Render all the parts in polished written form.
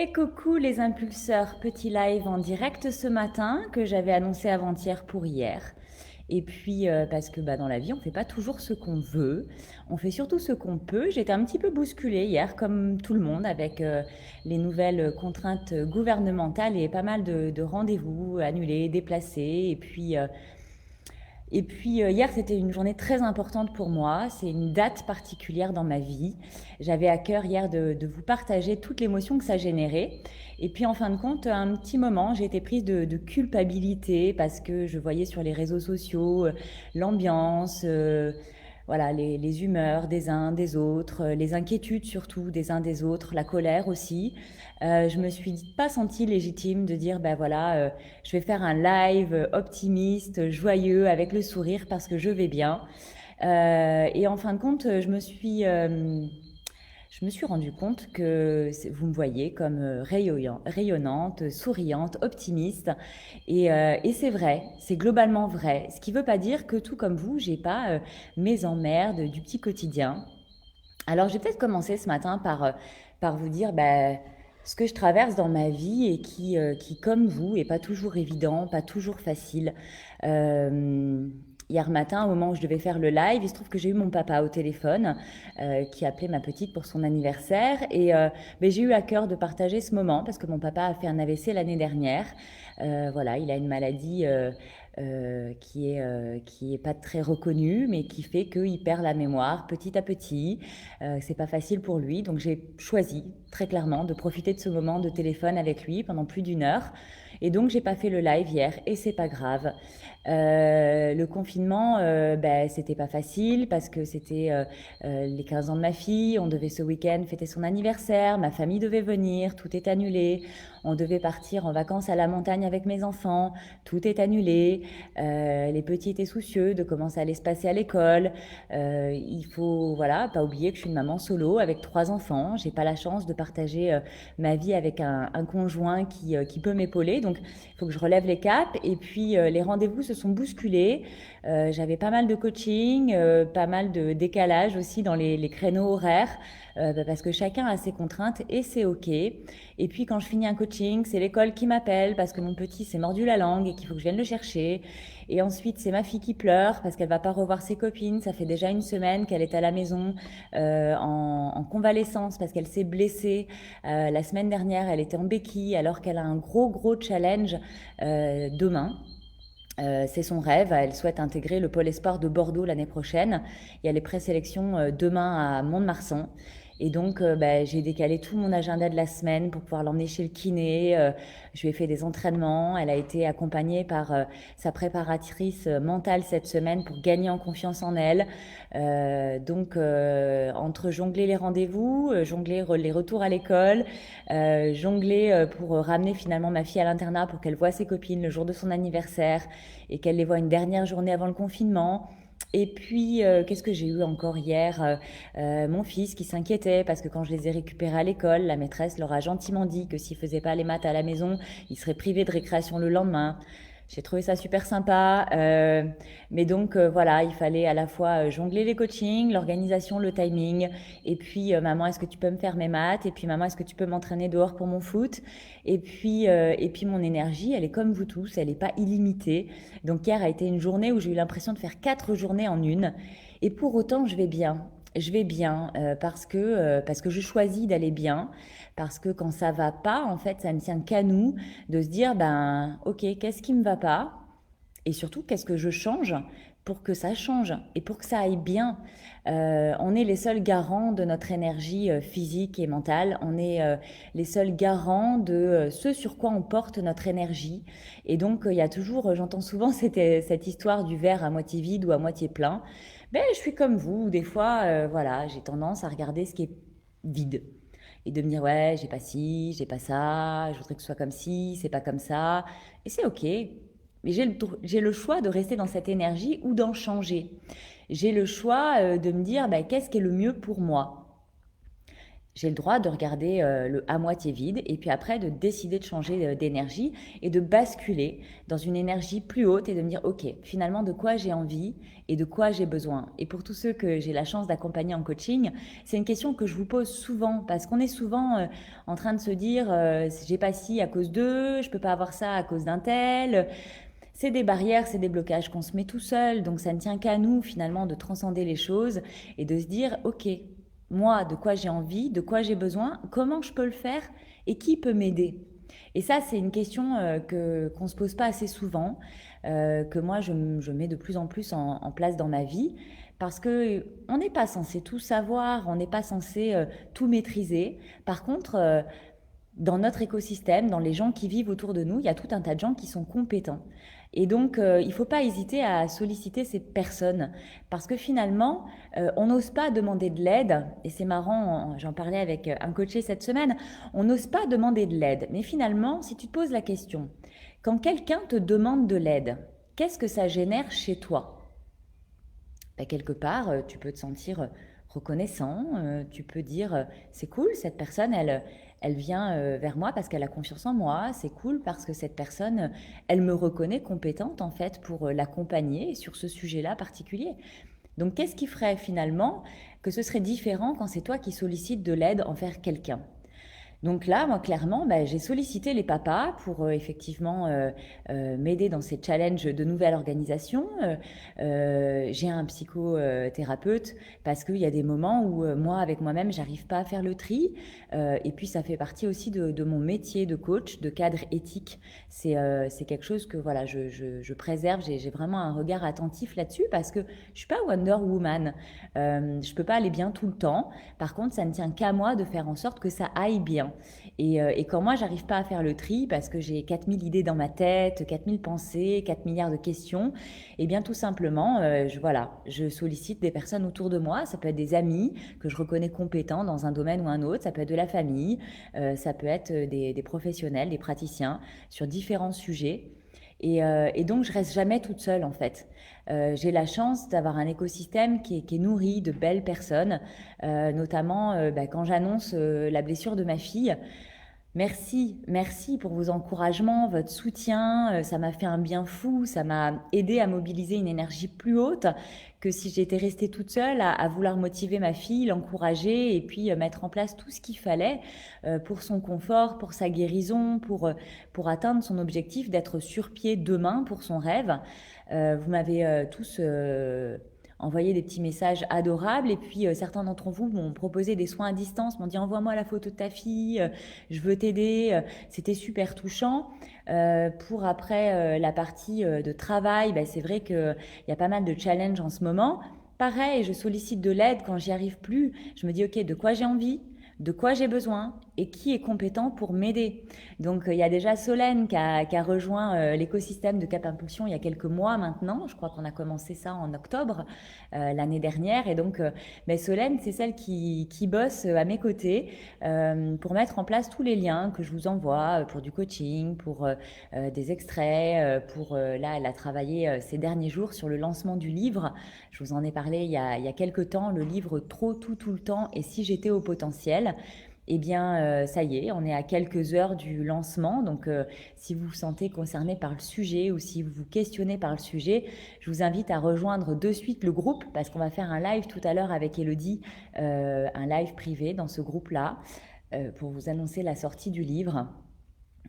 Et coucou les impulseurs, petit live en direct ce matin que j'avais annoncé avant-hier pour hier. Et puis parce que dans la vie on fait pas toujours ce qu'on veut, on fait surtout ce qu'on peut. J'étais un petit peu bousculée hier comme tout le monde avec les nouvelles contraintes gouvernementales et pas mal de rendez-vous annulés, déplacés. Et puis hier, c'était une journée très importante pour moi. C'est une date particulière dans ma vie. J'avais à cœur hier de vous partager toute l'émotion que ça générait. Et puis en fin de compte, un petit moment, j'ai été prise de culpabilité parce que je voyais sur les réseaux sociaux l'ambiance, voilà, les humeurs des uns, des autres, les inquiétudes surtout des uns des autres, la colère aussi. Je me suis pas sentie légitime de dire, ben voilà, je vais faire un live optimiste, joyeux, avec le sourire parce que je vais bien. Et en fin de compte, je me suis rendu compte que vous me voyez comme rayonnante, souriante, optimiste. Et c'est vrai, c'est globalement vrai. Ce qui ne veut pas dire que tout comme vous, j'ai pas mes emmerdes du petit quotidien. Alors, j'ai peut-être commencé ce matin par vous dire ce que je traverse dans ma vie et qui, comme vous, est pas toujours évident, pas toujours facile. Euh, Hier matin, au moment où je devais faire le live, il se trouve que j'ai eu mon papa au téléphone qui appelait ma petite pour son anniversaire. Et j'ai eu à cœur de partager ce moment parce que mon papa a fait un AVC l'année dernière. Voilà, il a une maladie qui est pas très reconnue, mais qui fait qu'il perd la mémoire petit à petit. C'est pas facile pour lui, donc j'ai choisi très clairement de profiter de ce moment de téléphone avec lui pendant plus d'une heure. Et donc j'ai pas fait le live hier et c'est pas grave. Le confinement, c'était pas facile parce que c'était les 15 ans de ma fille. On devait ce week-end fêter son anniversaire. Ma famille devait venir. Tout est annulé. On devait partir en vacances à la montagne avec mes enfants. Tout est annulé. Les petits étaient soucieux de comment ça allait se passer à l'école. Il faut, voilà, pas oublier que je suis une maman solo avec 3 enfants. J'ai pas la chance de partager ma vie avec un conjoint qui peut m'épauler. Donc, il faut que je relève les caps. Et puis, les rendez-vous se sont bousculés. J'avais pas mal de coaching, pas mal de décalage aussi dans les créneaux horaires. Parce que chacun a ses contraintes et c'est ok. Et puis quand je finis un coaching, c'est l'école qui m'appelle parce que mon petit s'est mordu la langue et qu'il faut que je vienne le chercher. Et ensuite, c'est ma fille qui pleure parce qu'elle va pas revoir ses copines. Ça fait déjà une semaine qu'elle est à la maison en convalescence parce qu'elle s'est blessée. La semaine dernière, elle était en béquille alors qu'elle a un gros gros challenge demain. C'est son rêve, elle souhaite intégrer le pôle espoir de Bordeaux l'année prochaine. Il y a les présélections demain à Mont-de-Marsan. Et donc, j'ai décalé tout mon agenda de la semaine pour pouvoir l'emmener chez le kiné. Je lui ai fait des entraînements. Elle a été accompagnée par sa préparatrice mentale cette semaine pour gagner en confiance en elle. Entre jongler les rendez-vous, jongler les retours à l'école, jongler pour ramener finalement ma fille à l'internat pour qu'elle voie ses copines le jour de son anniversaire et qu'elle les voit une dernière journée avant le confinement. Et puis, qu'est-ce que j'ai eu encore hier mon fils qui s'inquiétait parce que quand je les ai récupérés à l'école, la maîtresse leur a gentiment dit que s'ils faisaient pas les maths à la maison, ils seraient privés de récréation le lendemain. J'ai trouvé ça super sympa. Mais donc, voilà, il fallait à la fois jongler les coachings, l'organisation, le timing. Et puis, maman, est-ce que tu peux me faire mes maths? Et puis, maman, est-ce que tu peux m'entraîner dehors pour mon foot? Et puis, mon énergie, elle est comme vous tous, elle n'est pas illimitée. Donc, hier a été une journée où j'ai eu l'impression de faire 4 journées en une. Et pour autant, je vais bien. Je vais bien parce que je choisis d'aller bien, parce que quand ça va pas, en fait, ça ne tient qu'à nous de se dire, ben, ok, qu'est-ce qui me va pas? Et surtout, qu'est-ce que je change pour que ça change et pour que ça aille bien. On est les seuls garants de notre énergie physique et mentale. On est les seuls garants de ce sur quoi on porte notre énergie. Et donc, il y a toujours, j'entends souvent cette histoire du verre à moitié vide ou à moitié plein. Ben, je suis comme vous. Des fois, voilà, j'ai tendance à regarder ce qui est vide et de me dire ouais, j'ai pas ci, j'ai pas ça, je voudrais que ce soit comme ci, c'est pas comme ça. Et c'est ok. Mais j'ai le choix de rester dans cette énergie ou d'en changer. J'ai le choix de me dire bah, qu'est-ce qui est le mieux pour moi. J'ai le droit de regarder le à moitié vide et puis après de décider de changer d'énergie et de basculer dans une énergie plus haute et de me dire, OK, finalement, de quoi j'ai envie et de quoi j'ai besoin. Et pour tous ceux que j'ai la chance d'accompagner en coaching, c'est une question que je vous pose souvent parce qu'on est souvent en train de se dire, j'ai pas ci à cause d'eux, je peux pas avoir ça à cause d'un tel. C'est des barrières, c'est des blocages qu'on se met tout seul, donc ça ne tient qu'à nous finalement de transcender les choses et de se dire, ok, moi, de quoi j'ai envie, de quoi j'ai besoin, comment je peux le faire et qui peut m'aider. Et ça, c'est une question qu'on ne se pose pas assez souvent, que moi, je mets de plus en plus en place dans ma vie, parce que on n'est pas censé tout savoir, on n'est pas censé tout maîtriser. Par contre, dans notre écosystème, dans les gens qui vivent autour de nous, il y a tout un tas de gens qui sont compétents. Et donc, il ne faut pas hésiter à solliciter ces personnes parce que finalement, on n'ose pas demander de l'aide. Et c'est marrant, j'en parlais avec un coaché cette semaine, on n'ose pas demander de l'aide. Mais finalement, si tu te poses la question, quand quelqu'un te demande de l'aide, qu'est-ce que ça génère chez toi? Ben, quelque part, tu peux te sentir reconnaissant, tu peux dire c'est cool, cette personne, elle vient vers moi parce qu'elle a confiance en moi, c'est cool parce que cette personne, elle me reconnaît compétente en fait pour l'accompagner sur ce sujet-là particulier. Donc qu'est-ce qui ferait finalement que ce serait différent quand c'est toi qui sollicites de l'aide envers quelqu'un? Donc là, moi, clairement, bah, j'ai sollicité les papas pour effectivement m'aider dans ces challenges de nouvelle organisation. J'ai un psychothérapeute parce qu'il y a des moments où moi, avec moi-même, j'arrive pas à faire le tri. Et puis, ça fait partie aussi de mon métier de coach, de cadre éthique. C'est quelque chose que voilà, je préserve. J'ai vraiment un regard attentif là-dessus parce que je suis pas Wonder Woman. Je peux pas aller bien tout le temps. Par contre, ça ne tient qu'à moi de faire en sorte que ça aille bien. Et quand moi, j'arrive pas à faire le tri parce que j'ai 4000 idées dans ma tête, 4000 pensées, 4 milliards de questions, eh bien tout simplement, voilà, je sollicite des personnes autour de moi. Ça peut être des amis que je reconnais compétents dans un domaine ou un autre, ça peut être de la famille, ça peut être des professionnels, des praticiens sur différents sujets. Et donc, je reste jamais toute seule en fait. J'ai la chance d'avoir un écosystème qui est nourri de belles personnes, notamment bah, quand j'annonce la blessure de ma fille. Merci, merci pour vos encouragements, votre soutien. Ça m'a fait un bien fou. Ça m'a aidé à mobiliser une énergie plus haute que si j'étais restée toute seule à vouloir motiver ma fille, l'encourager et puis mettre en place tout ce qu'il fallait pour son confort, pour sa guérison, pour atteindre son objectif d'être sur pied demain pour son rêve. Vous m'avez tous envoyé des petits messages adorables et puis certains d'entre vous m'ont proposé des soins à distance, m'ont dit envoie-moi la photo de ta fille, je veux t'aider. C'était super touchant. Pour après la partie de travail, bah, c'est vrai qu'il y a pas mal de challenges en ce moment. Pareil, je sollicite de l'aide quand j'y arrive plus. Je me dis, OK, de quoi j'ai envie, de quoi j'ai besoin et qui est compétent pour m'aider. Donc, il y a déjà Solène qui a rejoint l'écosystème de Cap Impulsion il y a quelques mois maintenant. Je crois qu'on a commencé ça en octobre l'année dernière. Et donc, ben Solène, c'est celle qui bosse à mes côtés pour mettre en place tous les liens que je vous envoie pour du coaching, pour des extraits, là, elle a travaillé ces derniers jours sur le lancement du livre. Je vous en ai parlé il y a quelques temps, le livre Trop tout le temps et si j'étais au potentiel. Eh bien, ça y est, on est à quelques heures du lancement. Donc, si vous vous sentez concerné par le sujet ou si vous vous questionnez par le sujet, je vous invite à rejoindre de suite le groupe parce qu'on va faire un live tout à l'heure avec Elodie, un live privé dans ce groupe-là pour vous annoncer la sortie du livre.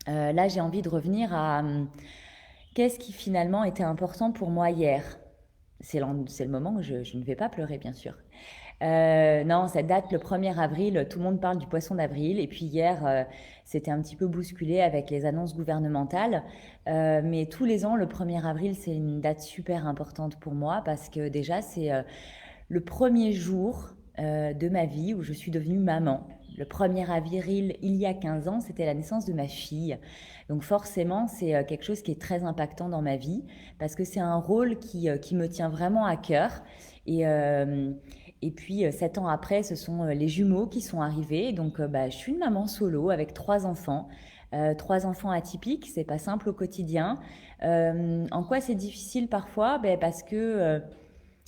Là, j'ai envie de revenir à qu'est-ce qui finalement était important pour moi hier. C'est le moment où je ne vais pas pleurer, bien sûr. Non, ça date le 1er avril, tout le monde parle du poisson d'avril. Et puis hier, c'était un petit peu bousculé avec les annonces gouvernementales. Mais tous les ans, le 1er avril, c'est une date super importante pour moi parce que déjà, c'est le premier jour de ma vie où je suis devenue maman. Le 1er avril, il y a 15 ans, c'était la naissance de ma fille. Donc forcément, c'est quelque chose qui est très impactant dans ma vie parce que c'est un rôle qui me tient vraiment à cœur. Et, euh, et puis, 7 ans après, ce sont les jumeaux qui sont arrivés. Donc, bah, je suis une maman solo avec 3 enfants. 3 enfants atypiques, c'est pas simple au quotidien. En quoi c'est difficile parfois? Ben, parce que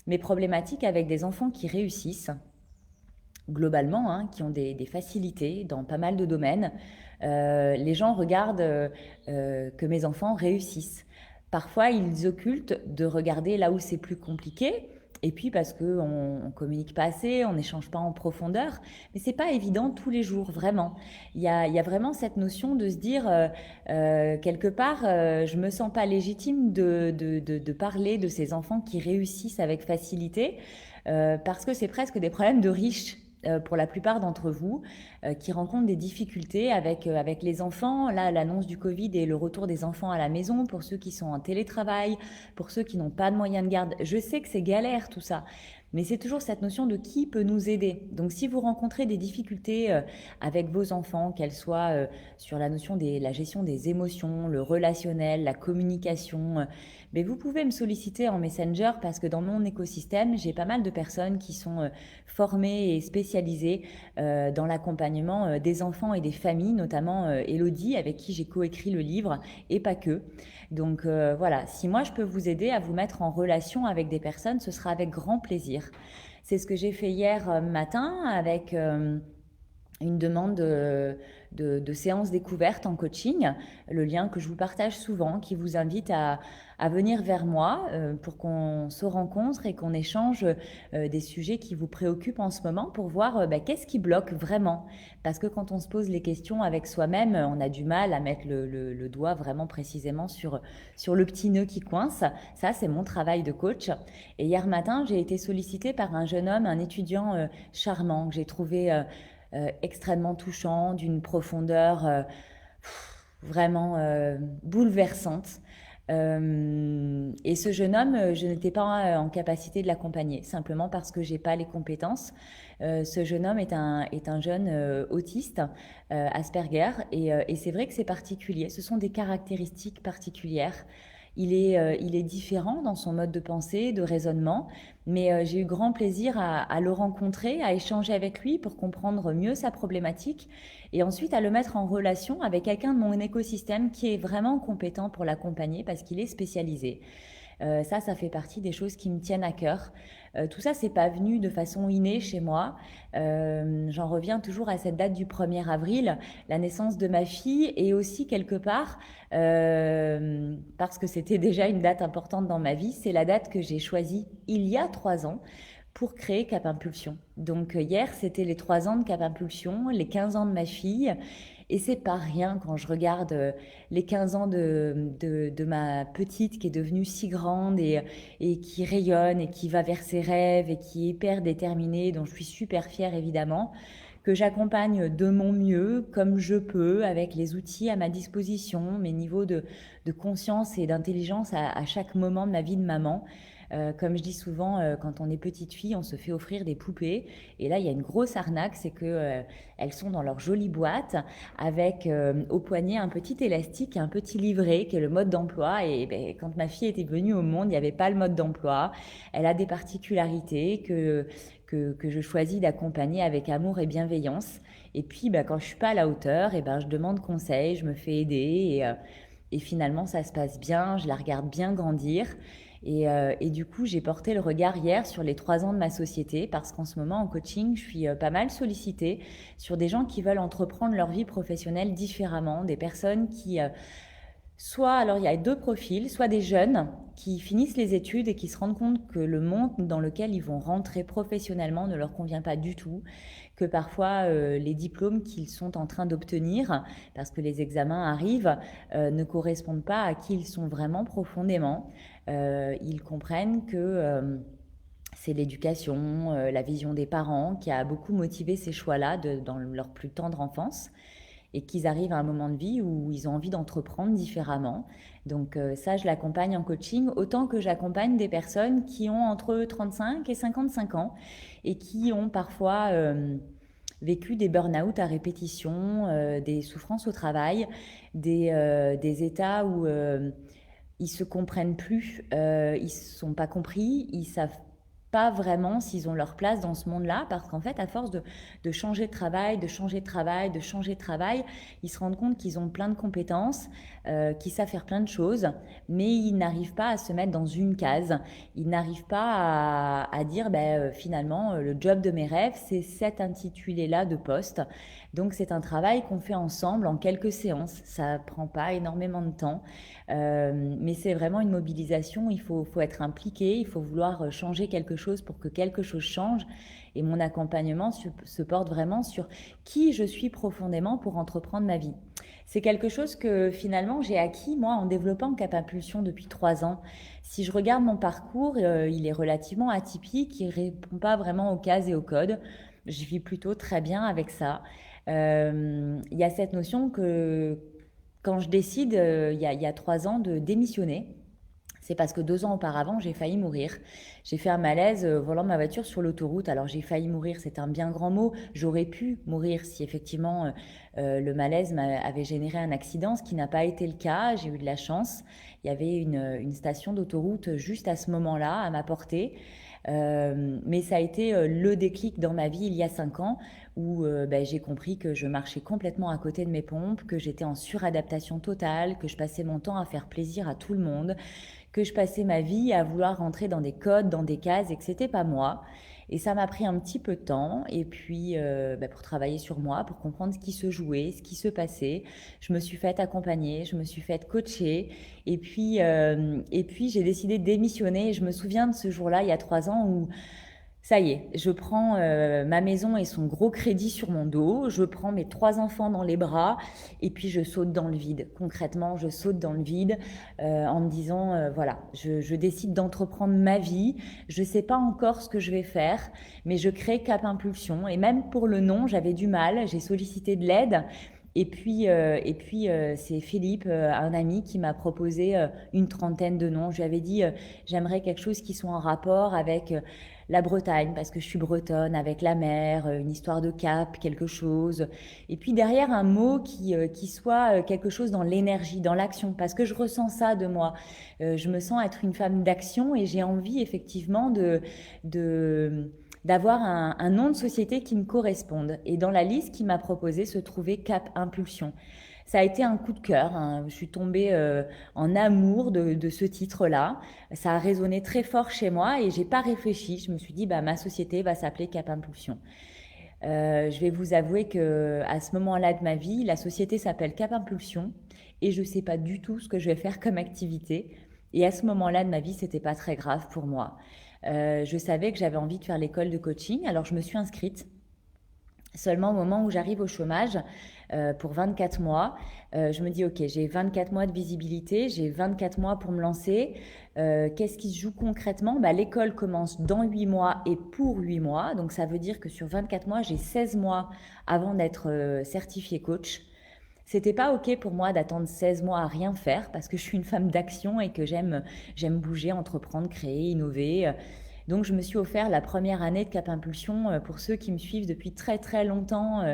mes problématiques avec des enfants qui réussissent, globalement, hein, qui ont des facilités dans pas mal de domaines. Les gens regardent que mes enfants réussissent. Parfois, ils occultent de regarder là où c'est plus compliqué. Et puis parce qu'on ne communique pas assez, on n'échange pas en profondeur. Mais c'est pas évident tous les jours, vraiment. Il y a vraiment cette notion de se dire, quelque part, je me sens pas légitime de parler de ces enfants qui réussissent avec facilité, parce que c'est presque des problèmes de riches pour la plupart d'entre vous, qui rencontrent des difficultés avec les enfants. Là, l'annonce du Covid et le retour des enfants à la maison, pour ceux qui sont en télétravail, pour ceux qui n'ont pas de moyens de garde. Je sais que c'est galère tout ça, mais c'est toujours cette notion de qui peut nous aider. Donc si vous rencontrez des difficultés avec vos enfants, qu'elles soient sur la notion de la gestion des émotions, le relationnel, la communication, mais vous pouvez me solliciter en Messenger, parce que dans mon écosystème, j'ai pas mal de personnes qui sont formées et spécialisées dans l'accompagnement des enfants et des familles, notamment Elodie, avec qui j'ai coécrit le livre, et pas que. Donc voilà, si moi je peux vous aider à vous mettre en relation avec des personnes, ce sera avec grand plaisir. C'est ce que j'ai fait hier matin avec une demande de séance découverte en coaching, le lien que je vous partage souvent, qui vous invite à venir vers moi pour qu'on se rencontre et qu'on échange des sujets qui vous préoccupent en ce moment, pour voir qu'est-ce qui bloque vraiment. Parce que quand on se pose les questions avec soi-même, on a du mal à mettre le doigt vraiment précisément sur le petit nœud qui coince. Ça, c'est mon travail de coach. Et hier matin, j'ai été sollicitée par un jeune homme, un étudiant charmant, que j'ai trouvé extrêmement touchant, d'une profondeur vraiment bouleversante. Et ce jeune homme, je n'étais pas en capacité de l'accompagner, simplement parce que j'ai pas les compétences. Ce jeune homme est un jeune autiste, Asperger, et c'est vrai que c'est particulier. Ce sont des caractéristiques particulières. Il est différent dans son mode de pensée, de raisonnement, mais j'ai eu grand plaisir à le rencontrer, à échanger avec lui pour comprendre mieux sa problématique, et ensuite à le mettre en relation avec quelqu'un de mon écosystème qui est vraiment compétent pour l'accompagner, parce qu'il est spécialisé. Ça fait partie des choses qui me tiennent à cœur. Tout ça, c'est pas venu de façon innée chez moi. J'en reviens toujours à cette date du 1er avril, la naissance de ma fille, et aussi quelque part, parce que c'était déjà une date importante dans ma vie, c'est la date que j'ai choisie il y a 3 ans pour créer Cap Impulsion. Donc hier, c'était les 3 ans de Cap Impulsion, les 15 ans de ma fille. Et c'est pas rien quand je regarde les 15 ans de ma petite, qui est devenue si grande et qui rayonne et qui va vers ses rêves et qui est hyper déterminée, dont je suis super fière évidemment, que j'accompagne de mon mieux, comme je peux, avec les outils à ma disposition, mes niveaux de conscience et d'intelligence à chaque moment de ma vie de maman. Comme je dis souvent, quand on est petite fille, on se fait offrir des poupées. Et là, il y a une grosse arnaque, c'est que elles sont dans leur jolie boîte, avec au poignet un petit élastique et un petit livret qui est le mode d'emploi. Et quand ma fille était venue au monde, il n'y avait pas le mode d'emploi. Elle a des particularités que je choisis d'accompagner avec amour et bienveillance. Et puis, quand je suis pas à la hauteur, je demande conseil, je me fais aider, et finalement, ça se passe bien. Je la regarde bien grandir. Et du coup, j'ai porté le regard hier sur les 3 ans de ma société, parce qu'en ce moment, en coaching, je suis pas mal sollicitée sur des gens qui veulent entreprendre leur vie professionnelle différemment, des personnes qui alors il y a 2 profils, soit des jeunes qui finissent les études et qui se rendent compte que le monde dans lequel ils vont rentrer professionnellement ne leur convient pas du tout, que parfois les diplômes qu'ils sont en train d'obtenir, parce que les examens arrivent, ne correspondent pas à qui ils sont vraiment profondément. Ils comprennent que c'est l'éducation, la vision des parents qui a beaucoup motivé ces choix-là dans leur plus tendre enfance, et qu'ils arrivent à un moment de vie où ils ont envie d'entreprendre différemment. Donc ça, je l'accompagne en coaching, autant que j'accompagne des personnes qui ont entre 35 et 55 ans et qui ont parfois vécu des burn-out à répétition, des souffrances au travail, des états où ils se comprennent plus, ils ne sont pas compris, ils savent pas vraiment s'ils ont leur place dans ce monde-là, parce qu'en fait, à force de changer de travail, de changer de travail, de changer de travail, ils se rendent compte qu'ils ont plein de compétences, qu'ils savent faire plein de choses, mais ils n'arrivent pas à se mettre dans une case. Ils n'arrivent pas à dire, finalement, le job de mes rêves, c'est cet intitulé-là de poste. Donc c'est un travail qu'on fait ensemble en quelques séances. Ça prend pas énormément de temps, mais c'est vraiment une mobilisation. Il faut être impliqué, il faut vouloir changer quelque chose pour que quelque chose change. Et mon accompagnement se porte vraiment sur qui je suis profondément pour entreprendre ma vie. C'est quelque chose que finalement j'ai acquis moi en développant Cap Impulsion depuis 3 ans. Si je regarde mon parcours, il est relativement atypique, il répond pas vraiment aux cases et aux codes. Je vis plutôt très bien avec ça. Il y a cette notion que quand je décide, il y a 3 ans, de démissionner, c'est parce que 2 ans auparavant, j'ai failli mourir. J'ai fait un malaise volant ma voiture sur l'autoroute. Alors j'ai failli mourir, c'est un bien grand mot. J'aurais pu mourir si effectivement le malaise avait généré un accident, ce qui n'a pas été le cas. J'ai eu de la chance. Il y avait une station d'autoroute juste à ce moment-là, à ma portée. Mais ça a été le déclic dans ma vie il y a 5 ans où j'ai compris que je marchais complètement à côté de mes pompes, que j'étais en suradaptation totale, que je passais mon temps à faire plaisir à tout le monde, que je passais ma vie à vouloir rentrer dans des codes, dans des cases et que c'était pas moi. Et ça m'a pris un petit peu de temps et puis pour travailler sur moi, pour comprendre ce qui se jouait, ce qui se passait. Je me suis fait accompagner, je me suis fait coacher et puis j'ai décidé de démissionner. Et je me souviens de ce jour-là, il y a 3 ans, où ça y est, je prends ma maison et son gros crédit sur mon dos, je prends mes 3 enfants dans les bras et puis je saute dans le vide. Concrètement, je saute dans le vide en me disant, voilà, je décide d'entreprendre ma vie, je ne sais pas encore ce que je vais faire, mais je crée Cap Impulsion. Et même pour le nom, j'avais du mal, j'ai sollicité de l'aide. Et puis, c'est Philippe, un ami, qui m'a proposé une trentaine de noms. Je lui avais dit, j'aimerais quelque chose qui soit en rapport avec la Bretagne, parce que je suis bretonne, avec la mer, une histoire de cap, quelque chose. Et puis derrière, un mot qui soit quelque chose dans l'énergie, dans l'action, parce que je ressens ça de moi. Je me sens être une femme d'action et j'ai envie effectivement de d'avoir un nom de société qui me corresponde. Et dans la liste qu'il m'a proposée se trouvait Cap Impulsion. Ça a été un coup de cœur, hein. Je suis tombée en amour de ce titre-là. Ça a résonné très fort chez moi et j'ai pas réfléchi. Je me suis dit, ma société va s'appeler Cap Impulsion. Je vais vous avouer que à ce moment-là de ma vie, la société s'appelle Cap Impulsion et je sais pas du tout ce que je vais faire comme activité. Et à ce moment-là de ma vie, c'était pas très grave pour moi. Je savais que j'avais envie de faire l'école de coaching, alors je me suis inscrite. Seulement au moment où j'arrive au chômage, pour 24 mois, je me dis, ok, j'ai 24 mois de visibilité, j'ai 24 mois pour me lancer. Qu'est-ce qui se joue concrètement? L'école commence dans 8 mois et pour 8 mois. Donc ça veut dire que sur 24 mois, j'ai 16 mois avant d'être certifiée coach. C'était pas ok pour moi d'attendre 16 mois à rien faire parce que je suis une femme d'action et que j'aime bouger, entreprendre, créer, innover. Donc je me suis offert la première année de Cap Impulsion pour ceux qui me suivent depuis très très longtemps,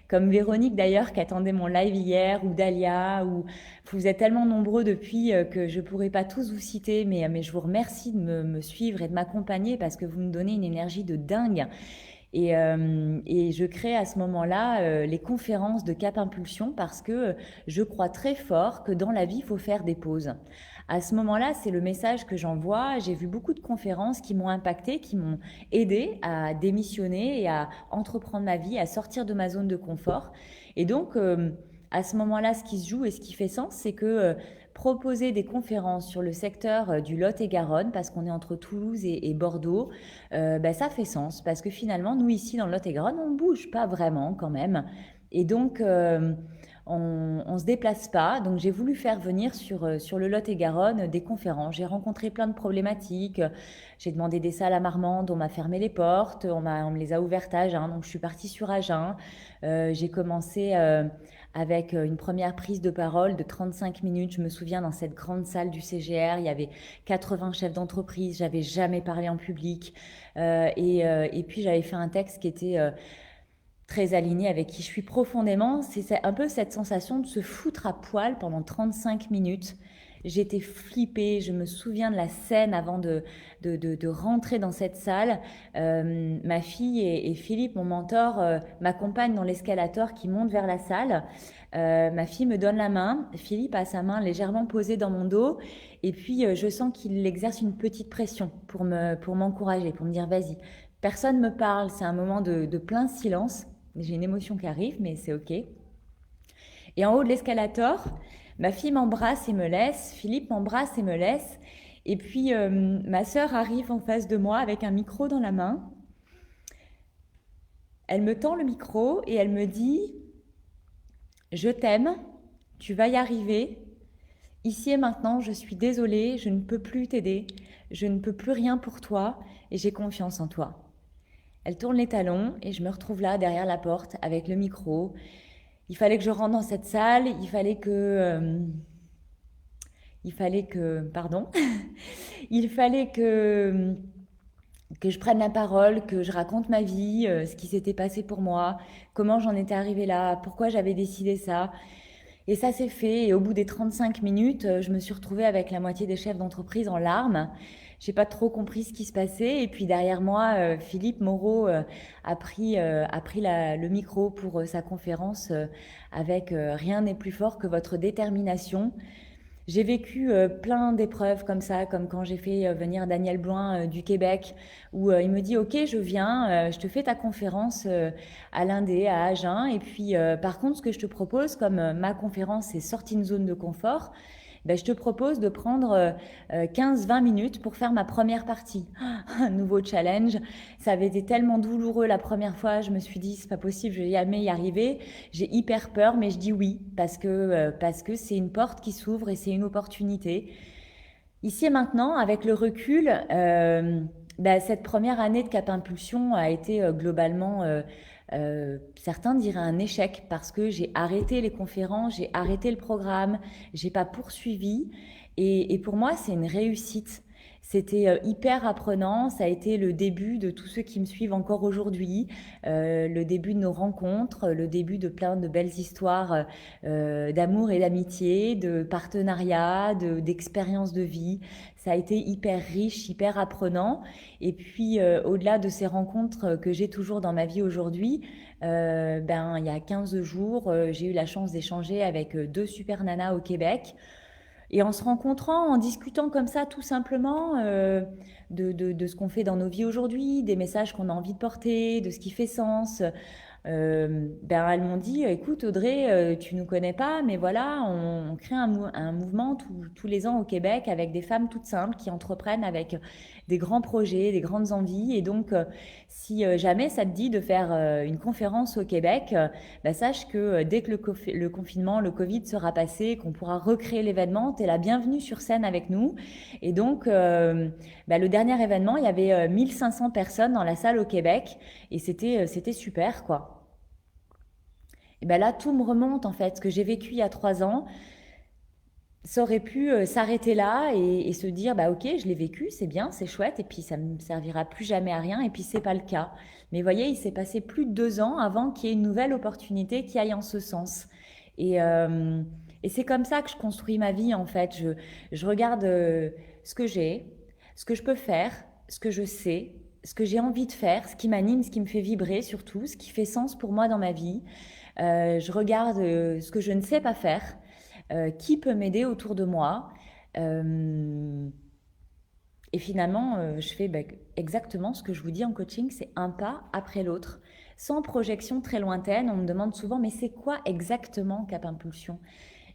comme Véronique d'ailleurs qui attendait mon live hier, ou Dalia, ou vous êtes tellement nombreux depuis que je pourrais pas tous vous citer, mais je vous remercie de me suivre et de m'accompagner parce que vous me donnez une énergie de dingue. Et je crée à ce moment-là les conférences de Cap Impulsion parce que je crois très fort que dans la vie, il faut faire des pauses. À ce moment-là, c'est le message que j'envoie. J'ai vu beaucoup de conférences qui m'ont impacté, qui m'ont aidé à démissionner et à entreprendre ma vie, à sortir de ma zone de confort. Et donc, à ce moment-là, ce qui se joue et ce qui fait sens, c'est que proposer des conférences sur le secteur du Lot-et-Garonne, parce qu'on est entre Toulouse et Bordeaux, ça fait sens. Parce que finalement, nous ici dans le Lot-et-Garonne, on ne bouge pas vraiment quand même. Et donc, on ne se déplace pas. Donc, j'ai voulu faire venir sur le Lot-et-Garonne des conférences. J'ai rencontré plein de problématiques. J'ai demandé des salles à Marmande, on m'a fermé les portes, on me les a ouvertes à Agen. Donc, je suis partie sur Agen. J'ai commencé avec une première prise de parole de 35 minutes. Je me souviens, dans cette grande salle du CGR, il y avait 80 chefs d'entreprise. J'avais jamais parlé en public. Et puis, j'avais fait un texte qui était très aligné avec qui je suis profondément. C'est un peu cette sensation de se foutre à poil pendant 35 minutes J'étais flippée, je me souviens de la scène avant de rentrer dans cette salle. Ma fille et Philippe, mon mentor, m'accompagnent dans l'escalator qui monte vers la salle. Ma fille me donne la main, Philippe a sa main légèrement posée dans mon dos, et puis je sens qu'il exerce une petite pression pour m'encourager, pour me dire vas-y. Personne me parle, c'est un moment de plein silence. J'ai une émotion qui arrive, mais c'est ok. Et en haut de l'escalator, ma fille m'embrasse et me laisse, Philippe m'embrasse et me laisse. Et puis ma sœur arrive en face de moi avec un micro dans la main. Elle me tend le micro et elle me dit « Je t'aime, tu vas y arriver. Ici et maintenant, je suis désolée, je ne peux plus t'aider. Je ne peux plus rien pour toi et j'ai confiance en toi. » Elle tourne les talons et je me retrouve là derrière la porte avec le micro. Il fallait que je rentre dans cette salle, il fallait que... pardon, il fallait que je prenne la parole, que je raconte ma vie, ce qui s'était passé pour moi, comment j'en étais arrivée là, pourquoi j'avais décidé ça. Et ça s'est fait. Et au bout des 35 minutes, je me suis retrouvée avec la moitié des chefs d'entreprise en larmes. J'ai pas trop compris ce qui se passait. Et puis derrière moi, Philippe Moreau a pris le micro pour sa conférence avec Rien n'est plus fort que votre détermination. J'ai vécu plein d'épreuves comme ça, comme quand j'ai fait venir Daniel Blouin du Québec, où il me dit ok, je viens, je te fais ta conférence à l'Indé, à Agen, et puis par contre ce que je te propose, comme ma conférence est sortie d'une zone de confort, ben, je te propose de prendre 15-20 minutes pour faire ma première partie. Un nouveau challenge. Ça avait été tellement douloureux la première fois, je me suis dit c'est pas possible, je vais jamais y arriver. J'ai hyper peur, mais je dis oui parce que c'est une porte qui s'ouvre et c'est une opportunité. Ici et maintenant, avec le recul, ben, cette première année de Cap Impulsion a été globalement, certains diraient un échec parce que j'ai arrêté les conférences, j'ai arrêté le programme, j'ai pas poursuivi. Et pour moi, c'est une réussite. C'était hyper apprenant, ça a été le début de tous ceux qui me suivent encore aujourd'hui, le début de nos rencontres, le début de plein de belles histoires d'amour et d'amitié, de partenariat, d'expériences de vie. Ça a été hyper riche, hyper apprenant. Et puis, au-delà de ces rencontres que j'ai toujours dans ma vie aujourd'hui, ben, il y a 15 jours, j'ai eu la chance d'échanger avec deux super nanas au Québec. Et en se rencontrant, en discutant comme ça, tout simplement, de ce qu'on fait dans nos vies aujourd'hui, des messages qu'on a envie de porter, de ce qui fait sens, ben, elles m'ont dit, écoute Audrey, tu nous connais pas, mais voilà, on crée un mouvement tous les ans au Québec avec des femmes toutes simples qui entreprennent avec des grands projets, des grandes envies. Et donc, si jamais ça te dit de faire une conférence au Québec, ben, sache que dès que le confinement, le Covid sera passé, qu'on pourra recréer l'événement, tu es la bienvenue sur scène avec nous. Et donc, ben, le dernier événement, il y avait 1500 personnes dans la salle au Québec et c'était super, quoi. Et ben là, tout me remonte en fait. Ce que j'ai vécu il y a 3 ans, ça aurait pu s'arrêter là et se dire, bah ok, je l'ai vécu, c'est bien, c'est chouette, et puis ça me servira plus jamais à rien, et puis c'est pas le cas. Mais vous voyez, il s'est passé plus de 2 ans avant qu'il y ait une nouvelle opportunité qui aille en ce sens. Et, euh, et c'est comme ça que je construis ma vie en fait. Je regarde ce que j'ai, ce que je peux faire, ce que je sais, ce que j'ai envie de faire, ce qui m'anime, ce qui me fait vibrer surtout, ce qui fait sens pour moi dans ma vie. Je regarde ce que je ne sais pas faire, qui peut m'aider autour de moi. Euh, et finalement, je fais bah, exactement ce que je vous dis en coaching, c'est un pas après l'autre, sans projection très lointaine. On me demande souvent, mais c'est quoi exactement Cap Impulsion?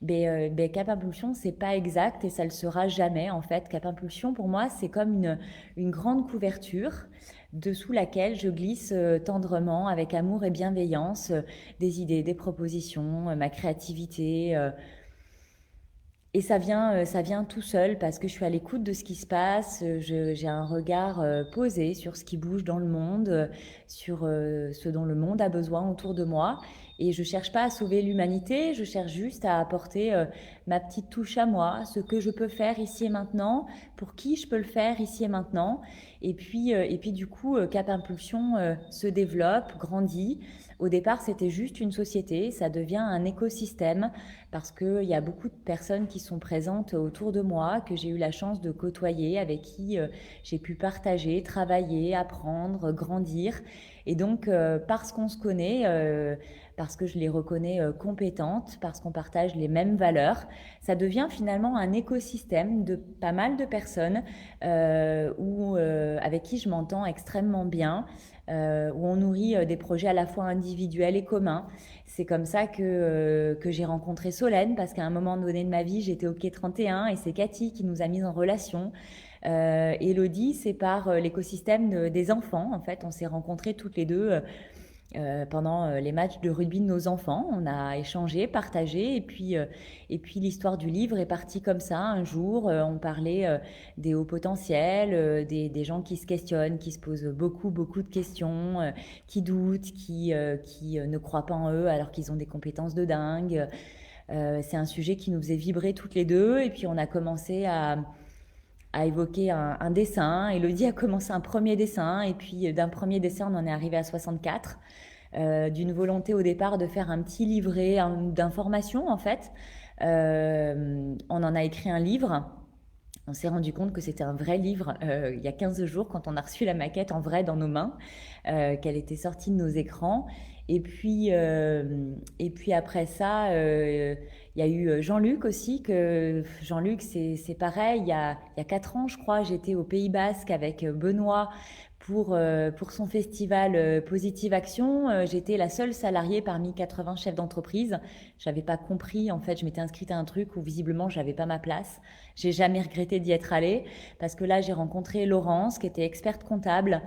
Cap Impulsion, c'est pas exact et ça le sera jamais en fait. Cap Impulsion, pour moi, c'est comme une grande couverture dessous laquelle je glisse tendrement, avec amour et bienveillance, des idées, des propositions, ma créativité. Et ça vient tout seul parce que je suis à l'écoute de ce qui se passe, j'ai un regard posé sur ce qui bouge dans le monde, sur ce dont le monde a besoin autour de moi. Et je cherche pas à sauver l'humanité, je cherche juste à apporter ma petite touche à moi, ce que je peux faire ici et maintenant, pour qui je peux le faire ici et maintenant. Et puis du coup, Cap Impulsion se développe, grandit. Au départ, c'était juste une société, ça devient un écosystème parce qu'il y a beaucoup de personnes qui sont présentes autour de moi, que j'ai eu la chance de côtoyer, avec qui j'ai pu partager, travailler, apprendre, grandir. Et donc, parce qu'on se connaît, parce que je les reconnais compétentes, parce qu'on partage les mêmes valeurs, ça devient finalement un écosystème de pas mal de personnes avec qui je m'entends extrêmement bien, où on nourrit des projets à la fois individuels et communs. C'est comme ça que j'ai rencontré Solène, parce qu'à un moment donné de ma vie, j'étais au Quai 31 et c'est Cathy qui nous a mis en relation. Elodie, c'est par l'écosystème des enfants. En fait, on s'est rencontrés toutes les deux pendant les matchs de rugby de nos enfants. On a échangé, partagé, et puis l'histoire du livre est partie comme ça. Un jour, on parlait des hauts potentiels, des gens qui se questionnent, qui se posent beaucoup, beaucoup de questions, qui doutent, qui ne croient pas en eux alors qu'ils ont des compétences de dingue. C'est un sujet qui nous faisait vibrer toutes les deux, et puis on a commencé à évoquer un dessin. Elodie a commencé un premier dessin, et puis d'un premier dessin, on en est arrivé à 64. D'une volonté au départ de faire un petit livret d'informations en fait. On en a écrit un livre. On s'est rendu compte que c'était un vrai livre il y a 15 jours quand on a reçu la maquette en vrai dans nos mains, qu'elle était sortie de nos écrans. Et puis après ça, il y a eu Jean-Luc aussi. Jean-Luc, c'est pareil. Il y a 4 ans, je crois, j'étais au Pays Basque avec Benoît pour son festival Positive Action. J'étais la seule salariée parmi 80 chefs d'entreprise. Je n'avais pas compris, en fait, je m'étais inscrite à un truc où visiblement je n'avais pas ma place. J'ai jamais regretté d'y être allée, parce que là j'ai rencontré Laurence qui était experte comptable,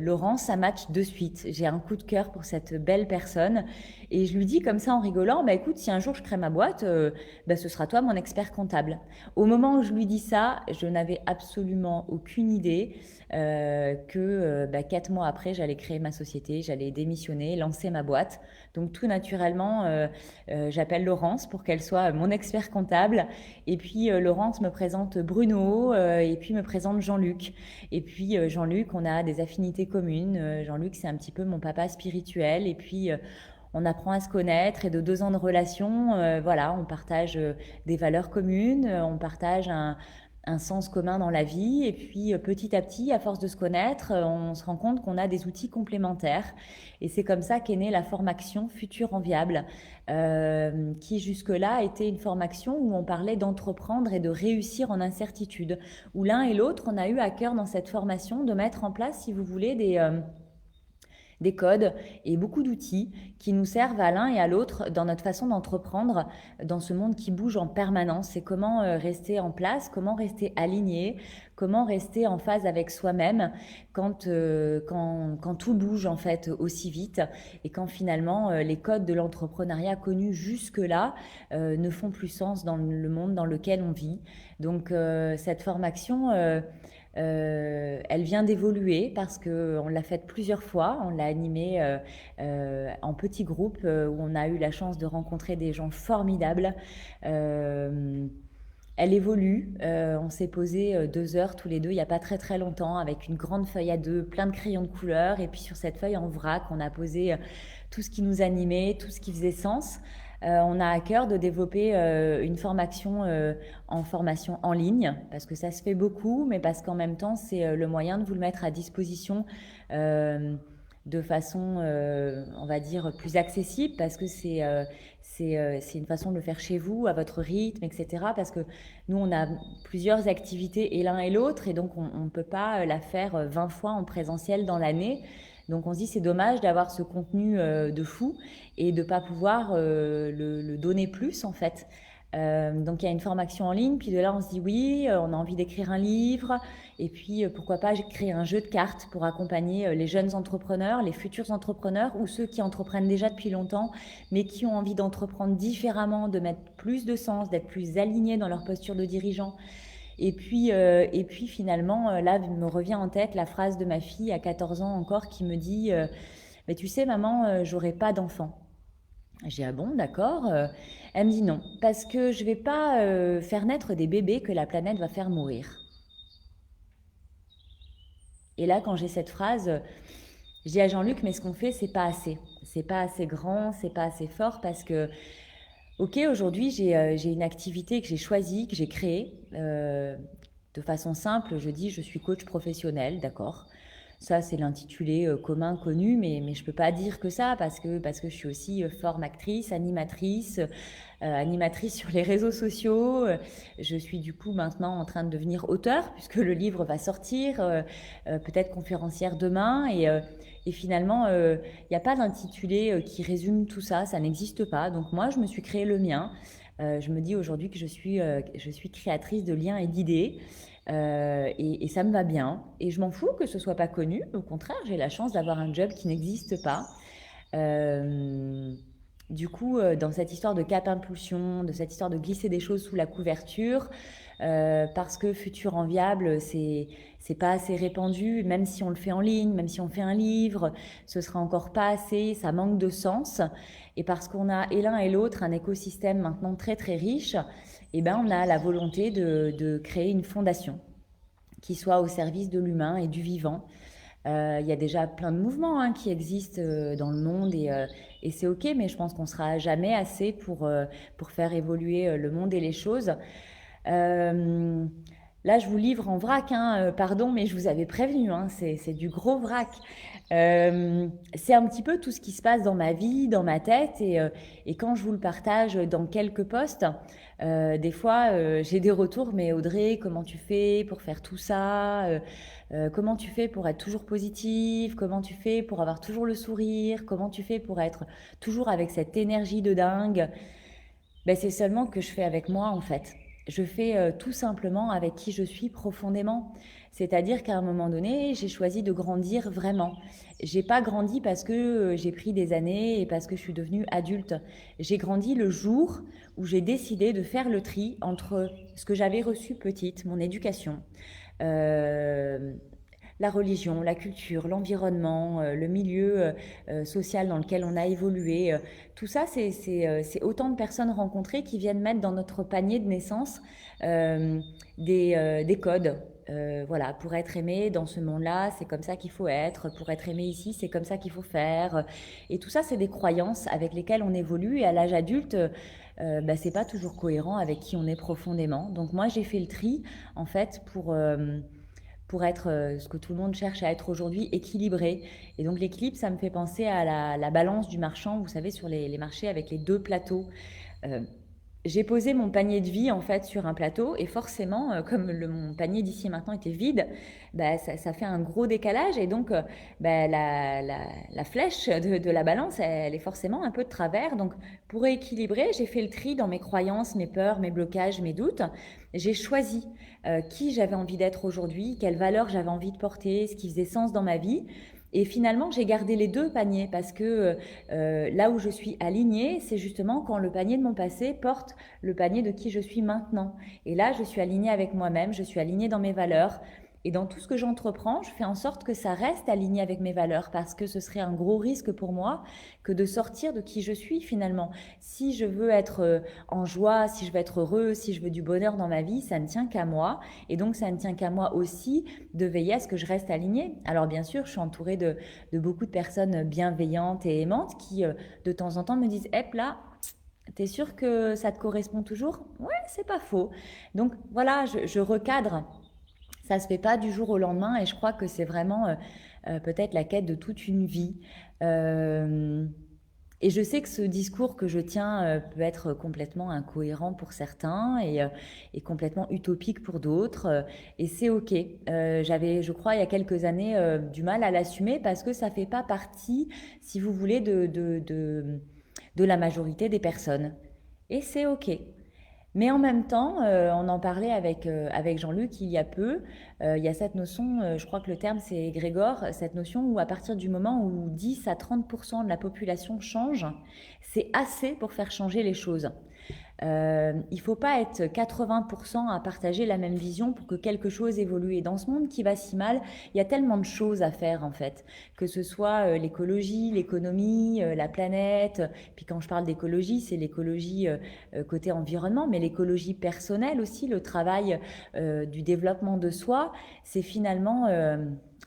Laurence, ça match de suite. J'ai un coup de cœur pour cette belle personne, et je lui dis comme ça en rigolant, bah écoute, si un jour je crée ma boîte, bah, ce sera toi mon expert comptable. Au moment où je lui dis ça, je n'avais absolument aucune idée que 4 mois après, j'allais créer ma société, j'allais démissionner, lancer ma boîte. Donc tout naturellement, j'appelle Laurence pour qu'elle soit mon expert comptable. Et puis Laurence me présente Bruno, et puis me présente Jean-Luc. Et puis Jean-Luc, on a des affinités communes. Jean-Luc, c'est un petit peu mon papa spirituel. Et puis on apprend à se connaître, et de 2 ans de relation, voilà, on partage des valeurs communes, on partage un sens commun dans la vie. Et puis petit à petit, à force de se connaître, on se rend compte qu'on a des outils complémentaires. Et c'est comme ça qu'est née la formation Futur Enviable, qui jusque-là était une formation où on parlait d'entreprendre et de réussir en incertitude, où l'un et l'autre, on a eu à cœur dans cette formation de mettre en place, si vous voulez, des codes et beaucoup d'outils qui nous servent à l'un et à l'autre dans notre façon d'entreprendre dans ce monde qui bouge en permanence. C'est comment rester en place, comment rester aligné, comment rester en phase avec soi-même quand tout bouge en fait aussi vite, et quand finalement les codes de l'entrepreneuriat connus jusque-là ne font plus sens dans le monde dans lequel on vit. Donc cette formation... elle vient d'évoluer parce qu'on l'a faite plusieurs fois. On l'a animée en petits groupes, où on a eu la chance de rencontrer des gens formidables. Elle évolue. On s'est posé 2 heures tous les deux il n'y a pas très très longtemps, avec une grande feuille A2, plein de crayons de couleur. Et puis sur cette feuille en vrac, on a posé tout ce qui nous animait, tout ce qui faisait sens. On a à cœur de développer une formation en ligne, parce que ça se fait beaucoup, mais parce qu'en même temps, c'est le moyen de vous le mettre à disposition de façon, on va dire, plus accessible, parce que c'est une façon de le faire chez vous, à votre rythme, etc. Parce que nous, on a plusieurs activités et l'un et l'autre, et donc on ne peut pas la faire 20 fois en présentiel dans l'année. Donc on se dit c'est dommage d'avoir ce contenu de fou et de ne pas pouvoir le donner plus en fait. Donc il y a une formation en ligne, puis de là on se dit oui, on a envie d'écrire un livre, et puis pourquoi pas créer un jeu de cartes pour accompagner les jeunes entrepreneurs, les futurs entrepreneurs, ou ceux qui entreprennent déjà depuis longtemps, mais qui ont envie d'entreprendre différemment, de mettre plus de sens, d'être plus alignés dans leur posture de dirigeant. Et puis finalement, là me revient en tête la phrase de ma fille à 14 ans encore, qui me dit mais tu sais maman, j'aurai pas d'enfant. J'ai dit ah bon, d'accord. Elle me dit non, parce que je vais pas faire naître des bébés que la planète va faire mourir. Et là, quand j'ai cette phrase, je dis à Jean-Luc, mais ce qu'on fait, c'est pas assez. C'est pas assez grand, c'est pas assez fort parce que, ok, aujourd'hui, j'ai une activité que j'ai choisie, que j'ai créée. De façon simple, je dis, je suis coach professionnel, d'accord. Ça, c'est l'intitulé commun, connu, mais je ne peux pas dire que ça parce que je suis aussi formatrice, animatrice sur les réseaux sociaux. Je suis du coup maintenant en train de devenir auteur puisque le livre va sortir, peut-être conférencière demain. Et finalement, il n'y a pas d'intitulé qui résume tout ça, ça n'existe pas. Donc moi, je me suis créé le mien. Je me dis aujourd'hui que je suis créatrice de liens et d'idées. Et ça me va bien. Et je m'en fous que ce soit pas connu. Au contraire, j'ai la chance d'avoir un job qui n'existe pas. Euh, du coup, dans cette histoire de cap impulsion, de cette histoire de glisser des choses sous la couverture, parce que futur enviable, c'est pas assez répandu, même si on le fait en ligne, même si on fait un livre, ce sera encore pas assez, ça manque de sens. Et parce qu'on a et l'un et l'autre un écosystème maintenant très très riche, eh ben on a la volonté de créer une fondation qui soit au service de l'humain et du vivant. Il y a déjà plein de mouvements hein, qui existent dans le monde et c'est ok, mais je pense qu'on sera jamais assez pour faire évoluer le monde et les choses. Euh, Là, je vous livre en vrac, hein, pardon, mais je vous avais prévenu, hein, c'est du gros vrac. C'est un petit peu tout ce qui se passe dans ma vie, dans ma tête, et quand je vous le partage dans quelques posts, des fois j'ai des retours, mais Audrey, comment tu fais pour faire tout ça comment tu fais pour être toujours positive? Comment tu fais pour avoir toujours le sourire? Comment tu fais pour être toujours avec cette énergie de dingue? Ben, c'est seulement que je fais avec moi en fait. Je fais tout simplement avec qui je suis profondément. C'est-à-dire qu'à un moment donné, j'ai choisi de grandir vraiment. J'ai pas grandi parce que j'ai pris des années et parce que je suis devenue adulte. J'ai grandi le jour où j'ai décidé de faire le tri entre ce que j'avais reçu petite, mon éducation, euh, la religion, la culture, l'environnement, le milieu social dans lequel on a évolué. Tout ça, c'est autant de personnes rencontrées qui viennent mettre dans notre panier de naissance euh, des codes. Voilà, pour être aimé dans ce monde-là, c'est comme ça qu'il faut être. Pour être aimé ici, c'est comme ça qu'il faut faire. Et tout ça, c'est des croyances avec lesquelles on évolue. Et à l'âge adulte, bah, c'est pas toujours cohérent avec qui on est profondément. Donc moi, j'ai fait le tri, en fait, pour être ce que tout le monde cherche à être aujourd'hui, équilibré. Et donc l'équilibre, ça me fait penser à la balance du marchand, vous savez, sur les marchés avec les deux plateaux. Euh, j'ai posé mon panier de vie en fait sur un plateau et forcément, comme mon panier d'ici maintenant était vide, bah, ça fait un gros décalage et donc bah, la flèche de la balance, elle est forcément un peu de travers. Donc pour équilibrer, j'ai fait le tri dans mes croyances, mes peurs, mes blocages, mes doutes. J'ai choisi qui j'avais envie d'être aujourd'hui, quelles valeurs j'avais envie de porter, ce qui faisait sens dans ma vie. Et finalement, j'ai gardé les deux paniers parce que là où je suis alignée, c'est justement quand le panier de mon passé porte le panier de qui je suis maintenant. Et là, je suis alignée avec moi-même, je suis alignée dans mes valeurs. Et dans tout ce que j'entreprends, je fais en sorte que ça reste aligné avec mes valeurs parce que ce serait un gros risque pour moi que de sortir de qui je suis finalement. Si je veux être en joie, si je veux être heureux, si je veux du bonheur dans ma vie, ça ne tient qu'à moi. Et donc, ça ne tient qu'à moi aussi de veiller à ce que je reste alignée. Alors, bien sûr, je suis entourée de beaucoup de personnes bienveillantes et aimantes qui, de temps en temps, me disent Hep là, t'es sûr que ça te correspond toujours? Ouais, c'est pas faux. Donc, voilà, je recadre. Ça se fait pas du jour au lendemain et je crois que c'est vraiment peut-être la quête de toute une vie. Euh, et je sais que ce discours que je tiens peut être complètement incohérent pour certains et complètement utopique pour d'autres. Et c'est OK. J'avais, je crois, il y a quelques années, du mal à l'assumer parce que ça fait pas partie, si vous voulez, de la majorité des personnes. Et c'est OK. Mais en même temps, on en parlait avec Jean-Luc il y a peu, il y a cette notion, je crois que le terme c'est Grégor, cette notion où à partir du moment où 10 à 30% de la population change, c'est assez pour faire changer les choses. Il ne faut pas être 80% à partager la même vision pour que quelque chose évolue. Et dans ce monde qui va si mal, il y a tellement de choses à faire en fait, que ce soit l'écologie, l'économie, la planète. Puis quand je parle d'écologie, c'est l'écologie côté environnement, mais l'écologie personnelle aussi, le travail du développement de soi, c'est finalement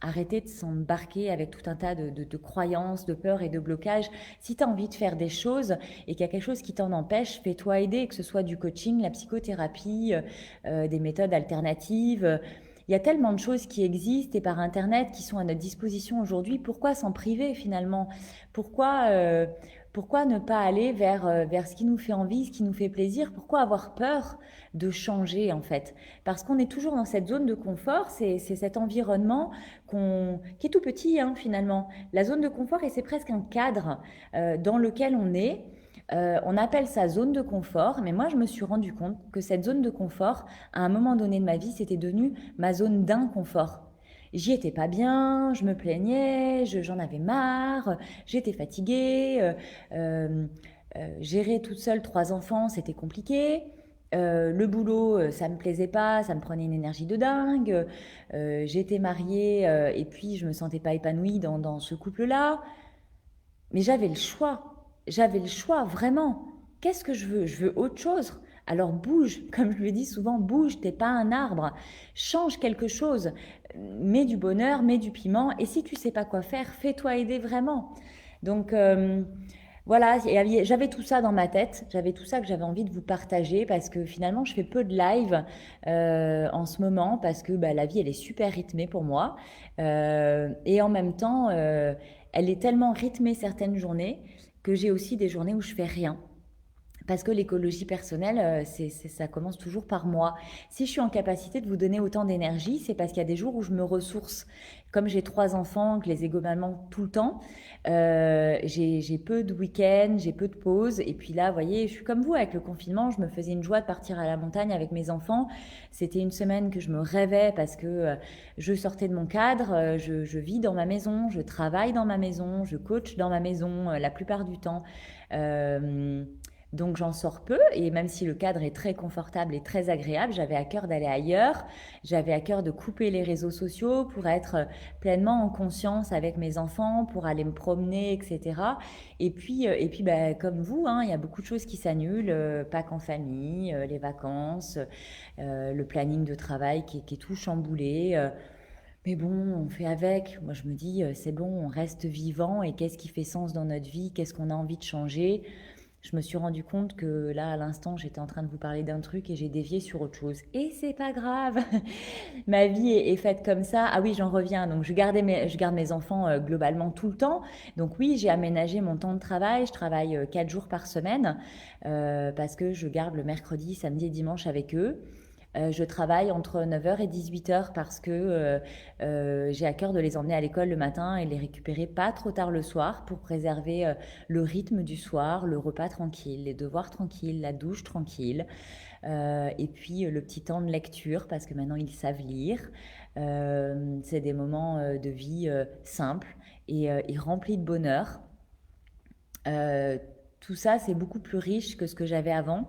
Arrêter de s'embarquer avec tout un tas de croyances, de peurs et de blocages. Si tu as envie de faire des choses et qu'il y a quelque chose qui t'en empêche, fais-toi aider, que ce soit du coaching, la psychothérapie, des méthodes alternatives. Il y a tellement de choses qui existent et par Internet qui sont à notre disposition aujourd'hui. Pourquoi s'en priver finalement? Pourquoi, euh, pourquoi ne pas aller vers ce qui nous fait envie, ce qui nous fait plaisir? Pourquoi avoir peur de changer en fait? Parce qu'on est toujours dans cette zone de confort, c'est cet environnement qui est tout petit hein, finalement. La zone de confort, et c'est presque un cadre dans lequel on est. On appelle ça zone de confort, mais moi je me suis rendu compte que cette zone de confort, à un moment donné de ma vie, c'était devenu ma zone d'inconfort. J'y étais pas bien, je me plaignais, j'en avais marre, j'étais fatiguée, gérer toute seule 3 enfants, c'était compliqué. Le boulot, ça me plaisait pas, ça me prenait une énergie de dingue. J'étais mariée et puis je me sentais pas épanouie dans ce couple-là. Mais j'avais le choix. J'avais le choix, vraiment. Qu'est-ce que je veux? Je veux autre chose. Alors bouge, comme je le dis souvent, bouge, t'es pas un arbre. Change quelque chose. Mets du bonheur, mets du piment. Et si tu sais pas quoi faire, fais-toi aider vraiment. Donc voilà, j'avais tout ça dans ma tête. J'avais tout ça que j'avais envie de vous partager parce que finalement, je fais peu de live en ce moment parce que bah, la vie, elle est super rythmée pour moi. Et en même temps, elle est tellement rythmée certaines journées que j'ai aussi des journées où je fais rien. Parce que l'écologie personnelle, ça commence toujours par moi. Si je suis en capacité de vous donner autant d'énergie, c'est parce qu'il y a des jours où je me ressource. Comme j'ai 3 enfants, que les égaux maman tout le temps, j'ai peu de week-ends, j'ai peu de pauses. Et puis là, vous voyez, je suis comme vous avec le confinement, je me faisais une joie de partir à la montagne avec mes enfants. C'était une semaine que je me rêvais parce que je sortais de mon cadre, je vis dans ma maison, je travaille dans ma maison, je coach dans ma maison la plupart du temps. Euh, donc j'en sors peu et même si le cadre est très confortable et très agréable, j'avais à cœur d'aller ailleurs, j'avais à cœur de couper les réseaux sociaux pour être pleinement en conscience avec mes enfants, pour aller me promener, etc. Et puis bah, comme vous, hein, il y a beaucoup de choses qui s'annulent, Pâques en famille, les vacances, le planning de travail qui est tout chamboulé. Mais bon, on fait avec. Moi, je me dis, c'est bon, on reste vivant et qu'est-ce qui fait sens dans notre vie? Qu'est-ce qu'on a envie de changer? Je me suis rendu compte que là, à l'instant, j'étais en train de vous parler d'un truc et j'ai dévié sur autre chose. Et c'est pas grave. Ma vie est faite comme ça. Ah oui, j'en reviens. Donc, je garde mes enfants globalement tout le temps. Donc oui, j'ai aménagé mon temps de travail. Je travaille 4 jours par semaine parce que je garde le mercredi, samedi et dimanche avec eux. Je travaille entre 9 h et 18 h parce que j'ai à cœur de les emmener à l'école le matin et les récupérer pas trop tard le soir pour préserver le rythme du soir, le repas tranquille, les devoirs tranquilles, la douche tranquille. Et puis le petit temps de lecture parce que maintenant ils savent lire. C'est des moments de vie simples et remplis de bonheur. Euh, Tout ça, c'est beaucoup plus riche que ce que j'avais avant,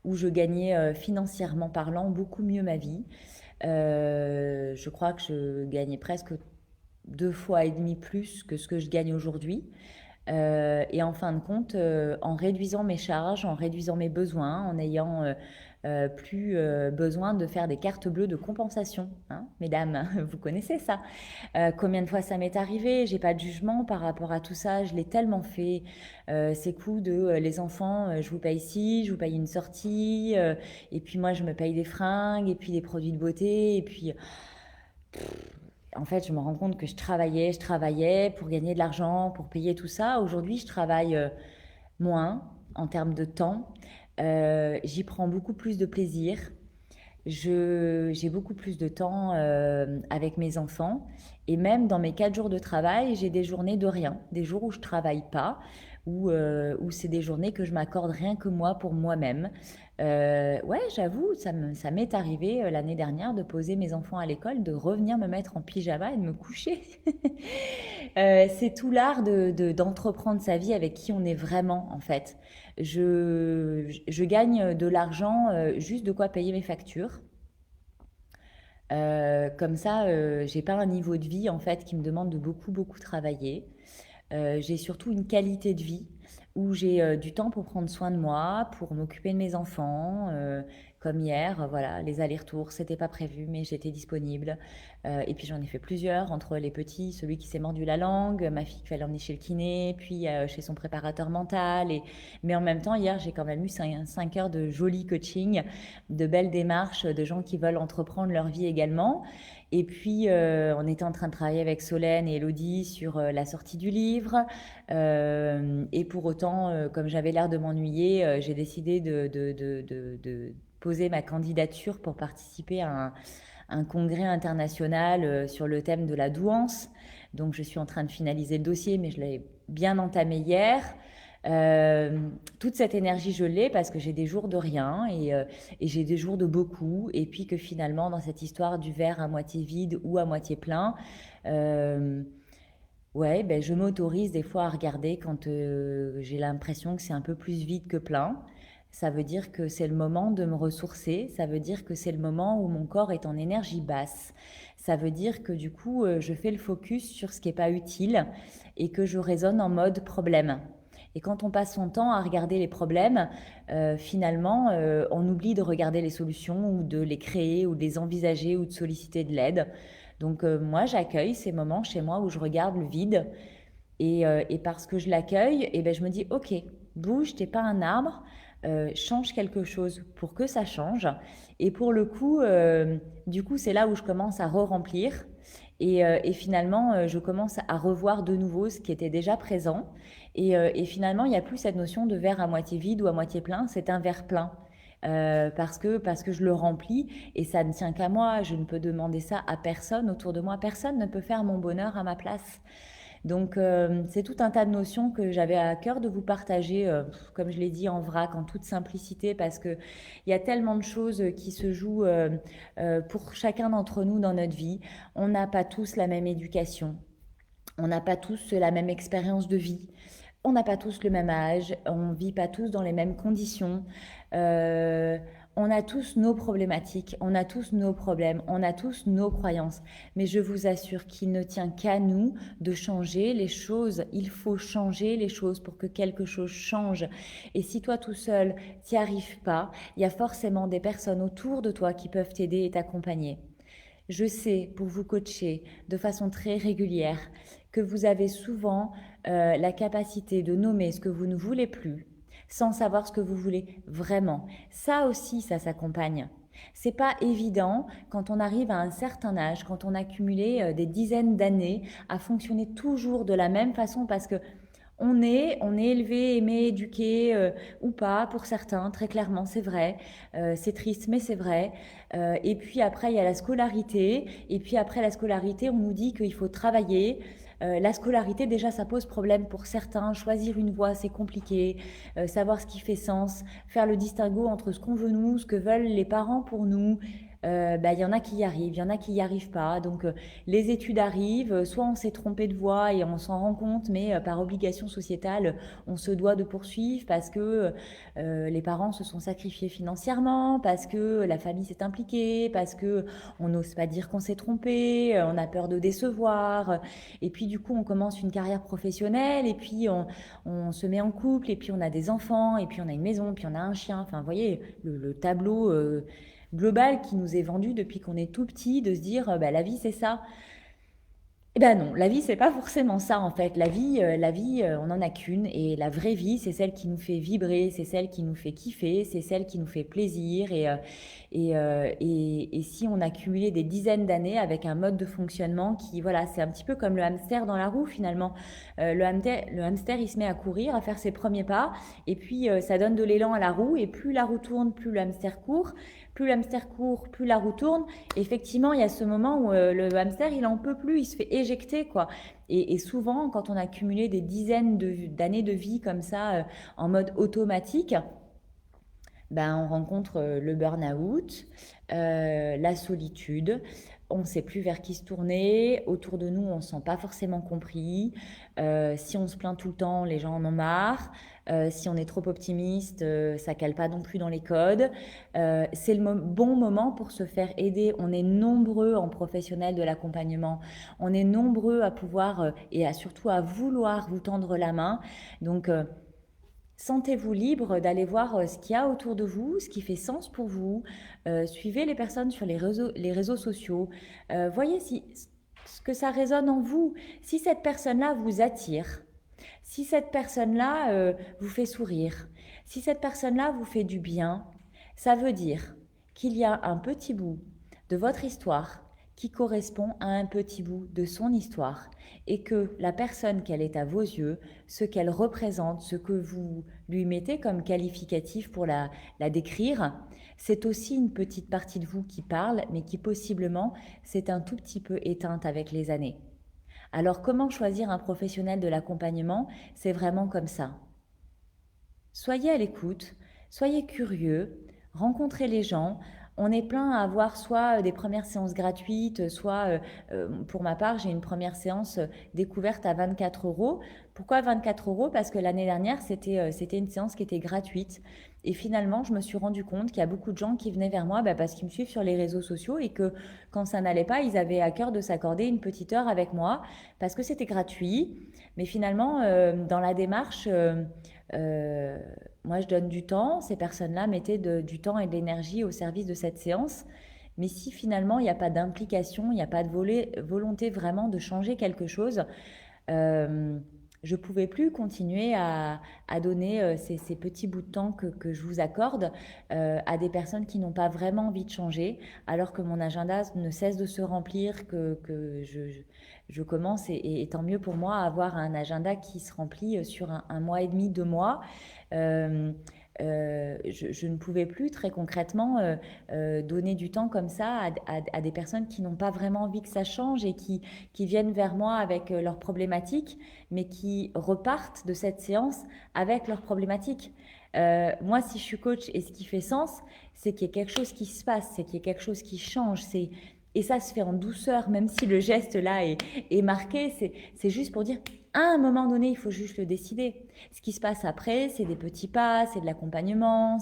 où je gagnais financièrement parlant beaucoup mieux ma vie. Je crois que je gagnais presque 2 fois et demi plus que ce que je gagne aujourd'hui. Et en fin de compte, en réduisant mes charges, en réduisant mes besoins, en ayant plus besoin de faire des cartes bleues de compensation, hein, mesdames, vous connaissez ça. Combien de fois ça m'est arrivé? J'ai pas de jugement par rapport à tout ça. Je l'ai tellement fait. Ces coups de les enfants, je vous paye ci, je vous paye une sortie, et puis moi je me paye des fringues, et puis des produits de beauté, et puis en fait je me rends compte que je travaillais pour gagner de l'argent, pour payer tout ça. Aujourd'hui je travaille moins en termes de temps. J'y prends beaucoup plus de plaisir. J'ai beaucoup plus de temps avec mes enfants. Et même dans mes 4 jours de travail, j'ai des journées de rien, des jours où je travaille pas, où c'est des journées que je m'accorde rien que moi pour moi-même. Ouais, j'avoue, ça m'est arrivé l'année dernière de poser mes enfants à l'école, de revenir me mettre en pyjama et de me coucher. C'est tout l'art d'entreprendre sa vie avec qui on est vraiment, en fait. Je gagne de l'argent, juste de quoi payer mes factures. Comme ça, j'ai pas un niveau de vie en fait qui me demande de beaucoup beaucoup travailler. J'ai surtout une qualité de vie où j'ai du temps pour prendre soin de moi, pour m'occuper de mes enfants, comme hier, voilà, les allers-retours, c'était pas prévu, mais j'étais disponible. Et puis j'en ai fait plusieurs, entre les petits, celui qui s'est mordu la langue, ma fille qui fallait emmener chez le kiné, puis chez son préparateur mental. Mais en même temps, hier, j'ai quand même eu 5 heures de joli coaching, de belles démarches, de gens qui veulent entreprendre leur vie également. Et puis, on était en train de travailler avec Solène et Elodie sur la sortie du livre. Et pour autant, comme j'avais l'air de m'ennuyer, j'ai décidé de poser ma candidature pour participer à un congrès international sur le thème de la douance. Donc, je suis en train de finaliser le dossier, mais je l'ai bien entamé hier. Toute cette énergie, je l'ai parce que j'ai des jours de rien et j'ai des jours de beaucoup. Et puis que finalement, dans cette histoire du verre à moitié vide ou à moitié plein, ouais, ben, je m'autorise des fois à regarder quand j'ai l'impression que c'est un peu plus vide que plein. Ça veut dire que c'est le moment de me ressourcer, ça veut dire que c'est le moment où mon corps est en énergie basse. Ça veut dire que du coup, je fais le focus sur ce qui n'est pas utile et que je raisonne en mode problème. Et quand on passe son temps à regarder les problèmes, finalement, on oublie de regarder les solutions ou de les créer ou de les envisager ou de solliciter de l'aide. Donc moi, j'accueille ces moments chez moi où je regarde le vide et parce que je l'accueille, et ben, je me dis, ok, bouge, t'es pas un arbre, change quelque chose pour que ça change. Et pour le coup, du coup, c'est là où je commence à re-remplir. Et finalement, je commence à revoir de nouveau ce qui était déjà présent. Et finalement, il n'y a plus cette notion de verre à moitié vide ou à moitié plein, c'est un verre plein. Parce que je le remplis et ça ne tient qu'à moi. Je ne peux demander ça à personne autour de moi. Personne ne peut faire mon bonheur à ma place. Donc, c'est tout un tas de notions que j'avais à cœur de vous partager, comme je l'ai dit, en vrac, en toute simplicité, parce qu'il y a tellement de choses qui se jouent pour chacun d'entre nous dans notre vie. On n'a pas tous la même éducation, on n'a pas tous la même expérience de vie. On n'a pas tous le même âge, on ne vit pas tous dans les mêmes conditions. Euh, on a tous nos problématiques, on a tous nos problèmes, on a tous nos croyances. Mais je vous assure qu'il ne tient qu'à nous de changer les choses. Il faut changer les choses pour que quelque chose change. Et si toi tout seul, t'y arrives pas, il y a forcément des personnes autour de toi qui peuvent t'aider et t'accompagner. Je sais, pour vous coacher de façon très régulière, que vous avez souvent la capacité de nommer ce que vous ne voulez plus sans savoir ce que vous voulez vraiment. Ça aussi, ça s'accompagne. C'est pas évident quand on arrive à un certain âge, quand on a cumulé des dizaines d'années à fonctionner toujours de la même façon parce que on est élevé, aimé, éduqué ou pas pour certains, très clairement, c'est vrai. C'est triste, mais c'est vrai. Et puis après, il y a la scolarité. Et puis après la scolarité, on nous dit qu'il faut travailler. La scolarité, déjà, ça pose problème pour certains. Choisir une voie, c'est compliqué. Savoir ce qui fait sens. Faire le distinguo entre ce qu'on veut nous, ce que veulent les parents pour nous. Bah, y en a qui y arrivent, il y en a qui n'y arrivent pas. Donc, les études arrivent, soit on s'est trompé de voie et on s'en rend compte, mais par obligation sociétale, on se doit de poursuivre parce que les parents se sont sacrifiés financièrement, parce que la famille s'est impliquée, parce que on n'ose pas dire qu'on s'est trompé, on a peur de décevoir. Et puis, du coup, on commence une carrière professionnelle, et puis on se met en couple, et puis on a des enfants, et puis on a une maison, puis on a un chien. Enfin, vous voyez, le tableau global qui nous est vendu depuis qu'on est tout petit, de se dire bah, la vie c'est ça. Eh ben non, la vie c'est pas forcément ça en fait. La vie, on en a qu'une et la vraie vie c'est celle qui nous fait vibrer, c'est celle qui nous fait kiffer, c'est celle qui nous fait plaisir et si on a cumulé des dizaines d'années avec un mode de fonctionnement qui voilà, c'est un petit peu comme le hamster dans la roue finalement. Le hamster il se met à courir, à faire ses premiers pas et puis ça donne de l'élan à la roue et plus la roue tourne, plus le hamster court. Plus le hamster court, plus la roue tourne. Effectivement, il y a ce moment où le hamster, il en peut plus, il se fait éjecter, quoi. Et souvent, quand on a cumulé des dizaines d'années de vie comme ça, en mode automatique, ben, on rencontre le burn-out, la solitude, on ne sait plus vers qui se tourner, autour de nous on ne se sent pas forcément compris, si on se plaint tout le temps les gens en ont marre, si on est trop optimiste ça cale pas non plus dans les codes. C'est le bon moment pour se faire aider, on est nombreux en professionnels de l'accompagnement, on est nombreux à pouvoir et à surtout à vouloir vous tendre la main, donc Sentez-vous libre d'aller voir ce qu'il y a autour de vous, ce qui fait sens pour vous. Suivez les personnes sur les réseaux sociaux. Voyez si, ce que ça résonne en vous. Si cette personne-là vous attire, si cette personne-là vous fait sourire, si cette personne-là vous fait du bien, ça veut dire qu'il y a un petit bout de votre histoire qui correspond à un petit bout de son histoire et que la personne qu'elle est à vos yeux, ce qu'elle représente, ce que vous lui mettez comme qualificatif pour la décrire, c'est aussi une petite partie de vous qui parle, mais qui possiblement s'est un tout petit peu éteinte avec les années. Alors comment choisir un professionnel de l'accompagnement? C'est vraiment comme ça. Soyez à l'écoute, soyez curieux, rencontrez les gens. On est plein à avoir soit des premières séances gratuites, soit, pour ma part, j'ai une première séance découverte à 24 euros. Pourquoi 24 euros? Parce que l'année dernière, c'était une séance qui était gratuite. Et finalement, je me suis rendu compte qu'il y a beaucoup de gens qui venaient vers moi parce qu'ils me suivent sur les réseaux sociaux et que quand ça n'allait pas, ils avaient à cœur de s'accorder une petite heure avec moi parce que c'était gratuit. Mais finalement, dans la démarche, euh, moi, je donne du temps. Ces personnes-là mettaient du temps et de l'énergie au service de cette séance. Mais si finalement, il n'y a pas d'implication, il n'y a pas de volonté vraiment de changer quelque chose, euh, je ne pouvais plus continuer à donner ces petits bouts de temps que je vous accorde à des personnes qui n'ont pas vraiment envie de changer, alors que mon agenda ne cesse de se remplir, que je commence, et tant mieux pour moi, à avoir un agenda qui se remplit sur un mois et demi, 2 mois. Euh, je ne pouvais plus très concrètement donner du temps comme ça à des personnes qui n'ont pas vraiment envie que ça change et qui viennent vers moi avec leurs problématiques, mais qui repartent de cette séance avec leurs problématiques. Moi, si je suis coach, et ce qui fait sens, c'est qu'il y ait quelque chose qui se passe, c'est qu'il y ait quelque chose qui change. Et ça se fait en douceur, même si le geste là est marqué. C'est juste pour dire, à un moment donné, il faut juste le décider. Ce qui se passe après, c'est des petits pas, c'est de l'accompagnement,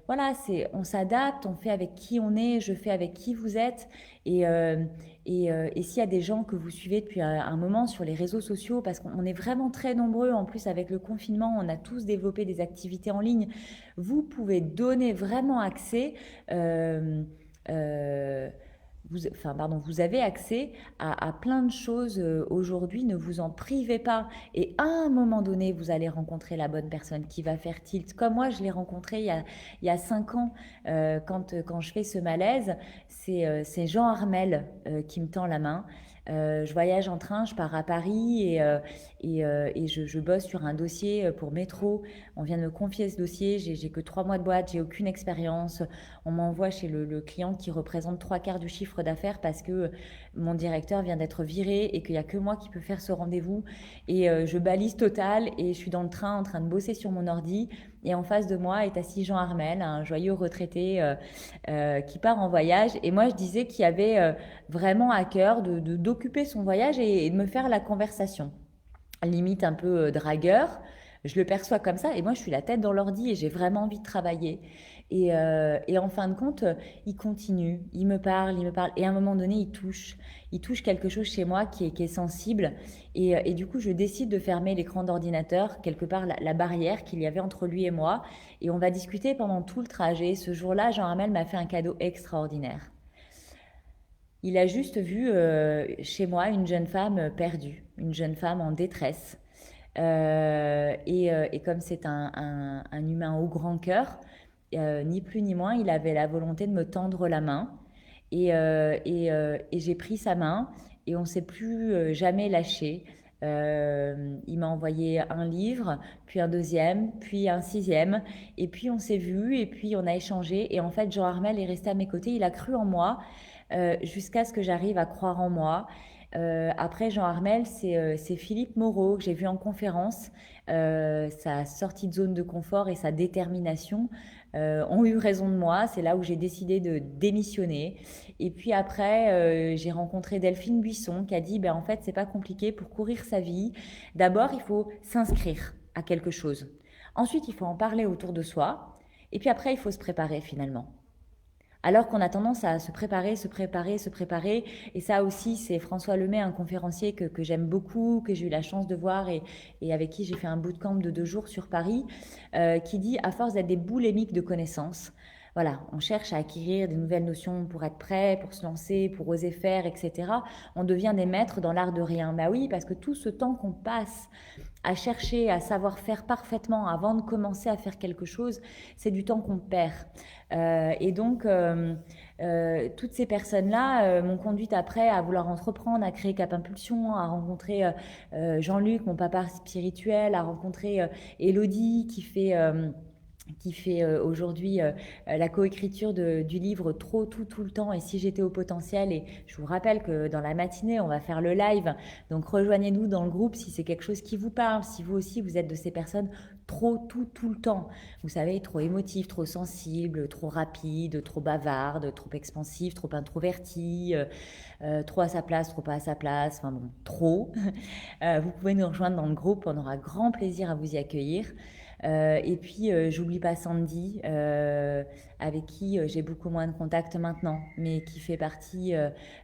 voilà, on s'adapte, on fait avec qui on est, je fais avec qui vous êtes. Et s'il y a des gens que vous suivez depuis un moment sur les réseaux sociaux, parce qu'on est vraiment très nombreux, en plus avec le confinement, on a tous développé des activités en ligne, vous pouvez donner vraiment accès. Euh, vous avez accès à plein de choses aujourd'hui, ne vous en privez pas. Et à un moment donné, vous allez rencontrer la bonne personne qui va faire tilt. Comme moi, je l'ai rencontré il y a 5 ans, quand je fais ce malaise, c'est Jean Armel qui me tend la main. Je voyage en train, je pars à Paris et je bosse sur un dossier pour Métro. On vient de me confier ce dossier, j'ai que 3 mois de boîte, j'ai aucune expérience. On m'envoie chez le client qui représente 3/4 du chiffre d'affaires parce que mon directeur vient d'être viré et qu'il n'y a que moi qui peux faire ce rendez-vous. Et je balise total et je suis dans le train en train de bosser sur mon ordi. Et en face de moi est assis Jean Armel, un joyeux retraité qui part en voyage. Et moi, je disais qu'il y avait vraiment à cœur d'occuper son voyage et de me faire la conversation. Limite un peu dragueur. Je le perçois comme ça. Et moi, je suis la tête dans l'ordi et j'ai vraiment envie de travailler. Et en fin de compte, il continue, il me parle, il me parle. Et à un moment donné, il touche quelque chose chez moi qui est sensible. Et du coup, je décide de fermer l'écran d'ordinateur, quelque part la barrière qu'il y avait entre lui et moi. Et on va discuter pendant tout le trajet. Ce jour-là, Jean Hamel m'a fait un cadeau extraordinaire. Il a juste vu chez moi une jeune femme perdue, une jeune femme en détresse. Et comme c'est un humain au grand cœur, ni plus ni moins, il avait la volonté de me tendre la main. Et j'ai pris sa main et on ne s'est plus jamais lâché. Il m'a envoyé un livre, puis un deuxième, puis un sixième. Et puis on s'est vu et puis on a échangé. Et en fait, Jean Armel est resté à mes côtés. Il a cru en moi jusqu'à ce que j'arrive à croire en moi. Après Jean Armel, c'est Philippe Moreau que j'ai vu en conférence. Sa sortie de zone de confort et sa détermination ont eu raison de moi. C'est là où j'ai décidé de démissionner. Et puis après, j'ai rencontré Delphine Buisson qui a dit, ben, en fait, c'est pas compliqué pour courir sa vie. D'abord, il faut s'inscrire à quelque chose. Ensuite, il faut en parler autour de soi. Et puis après, il faut se préparer finalement. Alors qu'on a tendance à se préparer, se préparer, se préparer. Et ça aussi, c'est François Lemay, un conférencier que j'aime beaucoup, que j'ai eu la chance de voir et avec qui j'ai fait un bootcamp de 2 jours sur Paris, qui dit, à force d'être des boulémiques de connaissances, voilà, on cherche à acquérir des nouvelles notions pour être prêt, pour se lancer, pour oser faire, etc. On devient des maîtres dans l'art de rien. Bah oui, parce que tout ce temps qu'on passe à chercher, à savoir faire parfaitement avant de commencer à faire quelque chose, c'est du temps qu'on perd. Et donc, toutes ces personnes-là m'ont conduite après à vouloir entreprendre, à créer Cap Impulsion, à rencontrer Jean-Luc, mon papa spirituel, à rencontrer Elodie qui fait aujourd'hui la coécriture du livre Trop, tout le temps et si j'étais au potentiel. Et je vous rappelle que dans la matinée, on va faire le live. Donc rejoignez-nous dans le groupe si c'est quelque chose qui vous parle, si vous aussi vous êtes de ces personnes trop, tout le temps. Vous savez, trop émotives, trop sensibles, trop rapides, trop bavardes, trop expansives, trop introverties, trop à sa place, trop pas à sa place, enfin bon, trop. Vous pouvez nous rejoindre dans le groupe, on aura grand plaisir à vous y accueillir. Et puis, j'oublie pas Sandy, avec qui j'ai beaucoup moins de contact maintenant, mais qui fait partie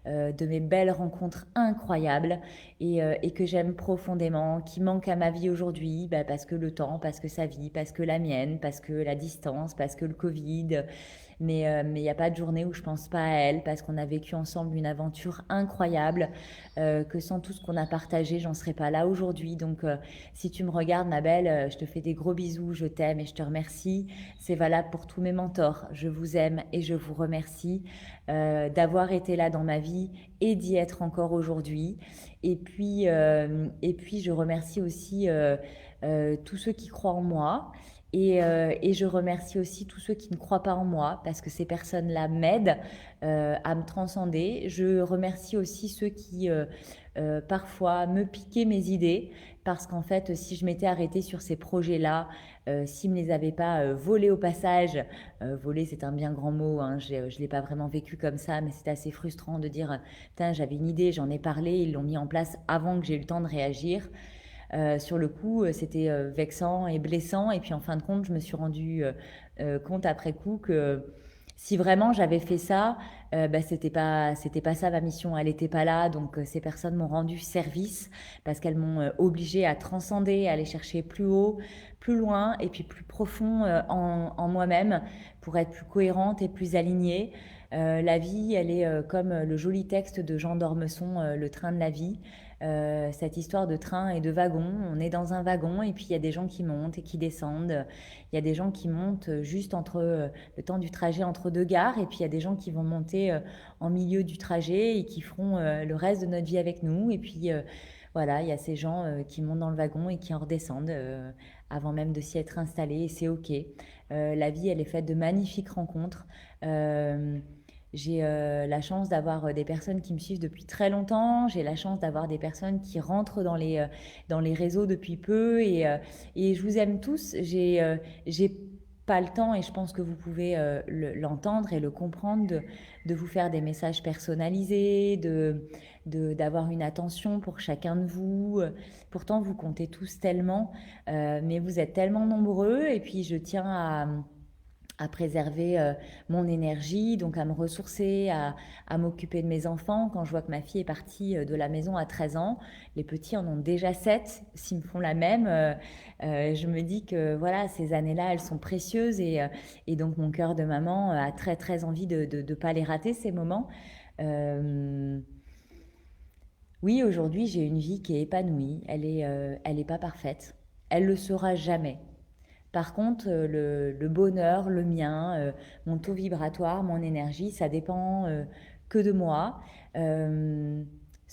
de mes belles rencontres incroyables et que j'aime profondément, qui manque à ma vie aujourd'hui, bah, parce que le temps, parce que sa vie, parce que la mienne, parce que la distance, parce que le Covid. Mais il n'y a pas de journée où je pense pas à elle, parce qu'on a vécu ensemble une aventure incroyable, que sans tout ce qu'on a partagé, j'en serais pas là aujourd'hui. Donc, si tu me regardes, ma belle, je te fais des gros bisous, je t'aime et je te remercie. C'est valable pour tous mes mentors. Je vous aime et je vous remercie d'avoir été là dans ma vie et d'y être encore aujourd'hui. Et puis, je remercie aussi tous ceux qui croient en moi. Et je remercie aussi tous ceux qui ne croient pas en moi parce que ces personnes-là m'aident à me transcender. Je remercie aussi ceux qui parfois me piquaient mes idées parce qu'en fait, si je m'étais arrêtée sur ces projets-là, s'ils ne me les avaient pas volés au passage, voler c'est un bien grand mot, hein, je ne l'ai pas vraiment vécu comme ça, mais c'est assez frustrant de dire, putain, j'avais une idée, j'en ai parlé, ils l'ont mis en place avant que j'ai eu le temps de réagir. Sur le coup, c'était vexant et blessant. Et puis en fin de compte, je me suis rendu compte après coup que si vraiment j'avais fait ça, bah, c'était pas ça ma mission. Elle n'était pas là. Donc ces personnes m'ont rendu service parce qu'elles m'ont obligée à transcender, à aller chercher plus haut, plus loin et puis plus profond en moi-même pour être plus cohérente et plus alignée. La vie, elle est comme le joli texte de Jean d'Ormesson, Le train de la vie. Cette histoire de train et de wagon. On est dans un wagon et puis il y a des gens qui montent et qui descendent. Il y a des gens qui montent juste entre le temps du trajet entre deux gares et puis il y a des gens qui vont monter en milieu du trajet et qui feront le reste de notre vie avec nous. Et puis voilà, il y a ces gens qui montent dans le wagon et qui en redescendent avant même de s'y être installés et c'est OK. La vie, elle est faite de magnifiques rencontres. J'ai la chance d'avoir des personnes qui me suivent depuis très longtemps. J'ai la chance d'avoir des personnes qui rentrent dans les réseaux depuis peu. Et je vous aime tous. J'ai pas le temps, et je pense que vous pouvez l'entendre et le comprendre, de vous faire des messages personnalisés, d'avoir une attention pour chacun de vous. Pourtant, vous comptez tous tellement, mais vous êtes tellement nombreux. Et puis, je tiens à préserver mon énergie, donc à me ressourcer, à m'occuper de mes enfants. Quand je vois que ma fille est partie de la maison à 13 ans, les petits en ont déjà 7, s'ils me font la même, je me dis que voilà, ces années-là, elles sont précieuses et donc mon cœur de maman a très très envie de ne pas les rater, ces moments. Euh, oui, aujourd'hui, j'ai une vie qui est épanouie, elle est pas parfaite, elle le sera jamais. Par contre, le bonheur, le mien, mon taux vibratoire, mon énergie, ça dépend que de moi. Euh,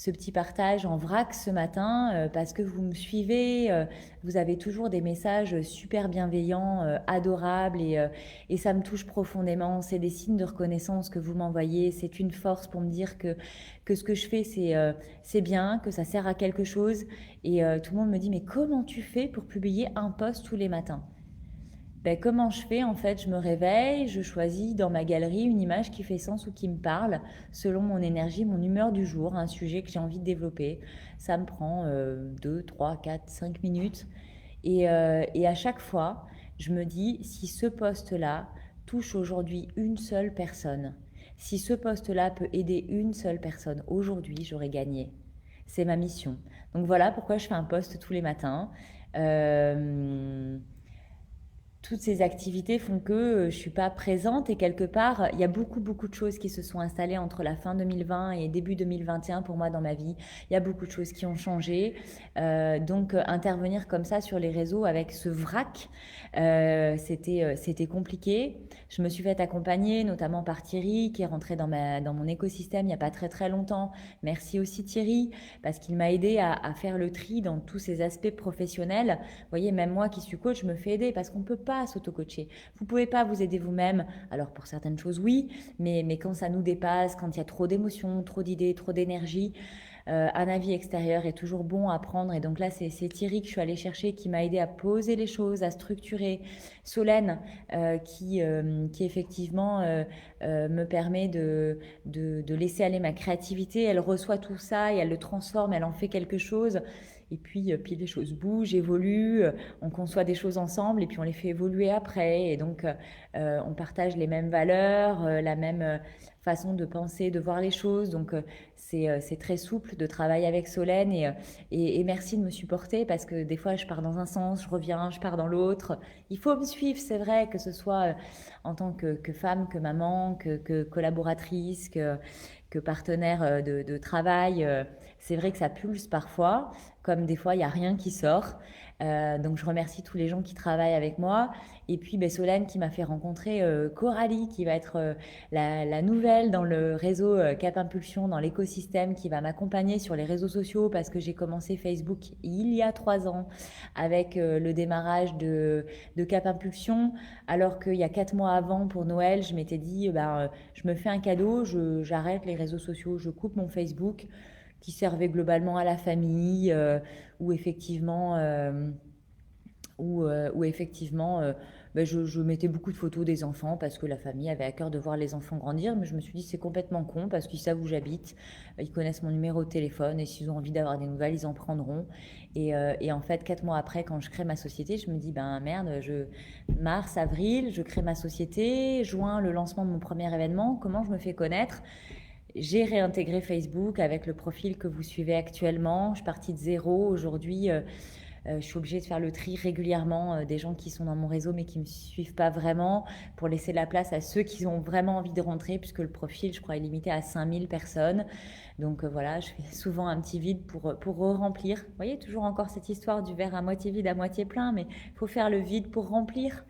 Ce petit partage en vrac ce matin, parce que vous me suivez, vous avez toujours des messages super bienveillants, adorables, et ça me touche profondément. C'est des signes de reconnaissance que vous m'envoyez. C'est une force pour me dire que ce que je fais, c'est bien, que ça sert à quelque chose. Et tout le monde me dit, mais comment tu fais pour publier un post tous les matins? Ben, comment je fais? En fait, je me réveille, je choisis dans ma galerie une image qui fait sens ou qui me parle selon mon énergie, mon humeur du jour, un sujet que j'ai envie de développer. Ça me prend 2, 3, 4, 5 minutes. Et à chaque fois, je me dis, si ce poste-là touche aujourd'hui une seule personne, si ce poste-là peut aider une seule personne aujourd'hui, j'aurais gagné. C'est ma mission. Donc voilà pourquoi je fais un post tous les matins. Euh, Toutes ces activités font que je ne suis pas présente et quelque part, il y a beaucoup, beaucoup de choses qui se sont installées entre la fin 2020 et début 2021 pour moi dans ma vie. Il y a beaucoup de choses qui ont changé. Donc, intervenir comme ça sur les réseaux avec ce vrac, c'était compliqué. Je me suis fait accompagner, notamment par Thierry, qui est rentré dans mon écosystème il n'y a pas très très longtemps. Merci aussi Thierry, parce qu'il m'a aidé à faire le tri dans tous ces aspects professionnels. Vous voyez, même moi qui suis coach, je me fais aider parce qu'on ne peut pas s'auto-coacher. Vous ne pouvez pas vous aider vous-même. Alors pour certaines choses, oui, mais quand ça nous dépasse, quand il y a trop d'émotions, trop d'idées, trop d'énergie, un avis extérieur est toujours bon à prendre. Et donc là, c'est Thierry que je suis allée chercher, qui m'a aidé à poser les choses, à structurer. Solène, qui effectivement me permet de laisser aller ma créativité. Elle reçoit tout ça et elle le transforme, elle en fait quelque chose. Et puis les choses bougent, évoluent, on conçoit des choses ensemble et puis on les fait évoluer après. Et donc, on partage les mêmes valeurs, la même façon de penser, de voir les choses. Donc, c'est très souple de travailler avec Solène et merci de me supporter parce que des fois, je pars dans un sens, je reviens, je pars dans l'autre. Il faut me suivre, c'est vrai, que ce soit en tant que femme, que maman, que collaboratrice, que partenaire de travail. C'est vrai que ça pulse parfois, comme des fois, il n'y a rien qui sort. Donc, je remercie tous les gens qui travaillent avec moi. Et puis, ben, Solène qui m'a fait rencontrer Coralie, qui va être la nouvelle dans le réseau Cap Impulsion, dans l'écosystème, qui va m'accompagner sur les réseaux sociaux parce que j'ai commencé Facebook il y a 3 ans avec le démarrage de Cap Impulsion. Alors qu'il y a 4 mois avant, pour Noël, je m'étais dit, je me fais un cadeau, j'arrête les réseaux sociaux, je coupe mon Facebook qui servait globalement à la famille, où effectivement, où effectivement ben je mettais beaucoup de photos des enfants parce que la famille avait à cœur de voir les enfants grandir, mais je me suis dit c'est complètement con parce qu'ils savent où j'habite, ils connaissent mon numéro de téléphone et s'ils ont envie d'avoir des nouvelles, ils en prendront. Et en fait, 4 mois après, quand je crée ma société, je me dis ben merde, mars, avril, je crée ma société, juin, le lancement de mon premier événement, comment je me fais connaître? J'ai réintégré Facebook avec le profil que vous suivez actuellement. Je suis partie de zéro. Aujourd'hui, je suis obligée de faire le tri régulièrement des gens qui sont dans mon réseau mais qui ne me suivent pas vraiment pour laisser la place à ceux qui ont vraiment envie de rentrer puisque le profil, je crois, est limité à 5000 personnes. Donc voilà, je fais souvent un petit vide pour re-remplir. Vous voyez, toujours encore cette histoire du verre à moitié vide, à moitié plein, mais il faut faire le vide pour remplir.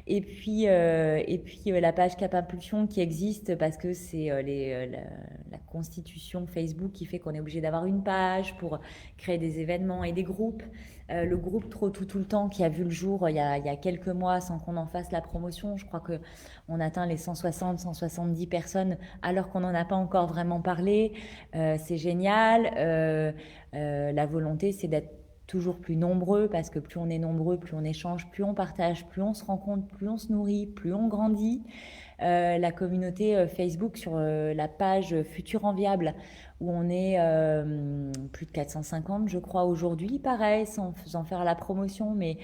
Et puis la page Cap Impulsion qui existe parce que c'est la constitution Facebook qui fait qu'on est obligé d'avoir une page pour créer des événements et des groupes. Le groupe Trop Tout le temps qui a vu le jour il y a quelques mois sans qu'on en fasse la promotion. Je crois qu'on atteint les 160, 170 personnes alors qu'on n'en a pas encore vraiment parlé. C'est génial. La volonté, c'est d'être toujours plus nombreux parce que plus on est nombreux, plus on échange, plus on partage, plus on se rencontre, plus on se nourrit, plus on grandit. La communauté Facebook sur la page Futur Enviable où on est plus de 450 je crois aujourd'hui, pareil, sans faire la promotion, mais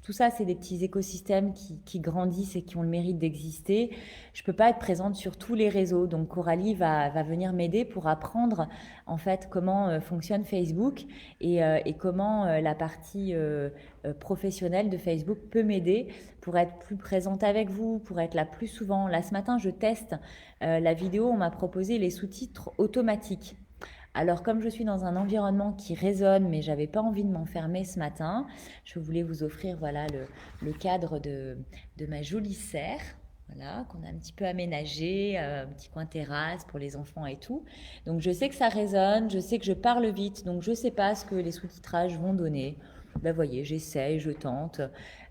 tout ça c'est des petits écosystèmes qui grandissent et qui ont le mérite d'exister. Je peux pas être présente sur tous les réseaux, donc Coralie va venir m'aider pour apprendre en fait comment fonctionne Facebook et comment la partie professionnelle de Facebook peut m'aider pour être plus présente avec vous, pour être là plus souvent. Là, ce matin, je teste la vidéo, on m'a proposé les sous-titres automatiques. Alors, comme je suis dans un environnement qui résonne, mais j'avais pas envie de m'enfermer ce matin, je voulais vous offrir voilà, le cadre de ma jolie serre. Voilà, qu'on a un petit peu aménagé, un petit coin terrasse pour les enfants et tout. Donc je sais que ça résonne, je sais que je parle vite, donc je ne sais pas ce que les sous-titrages vont donner. Ben voyez, j'essaye, je tente.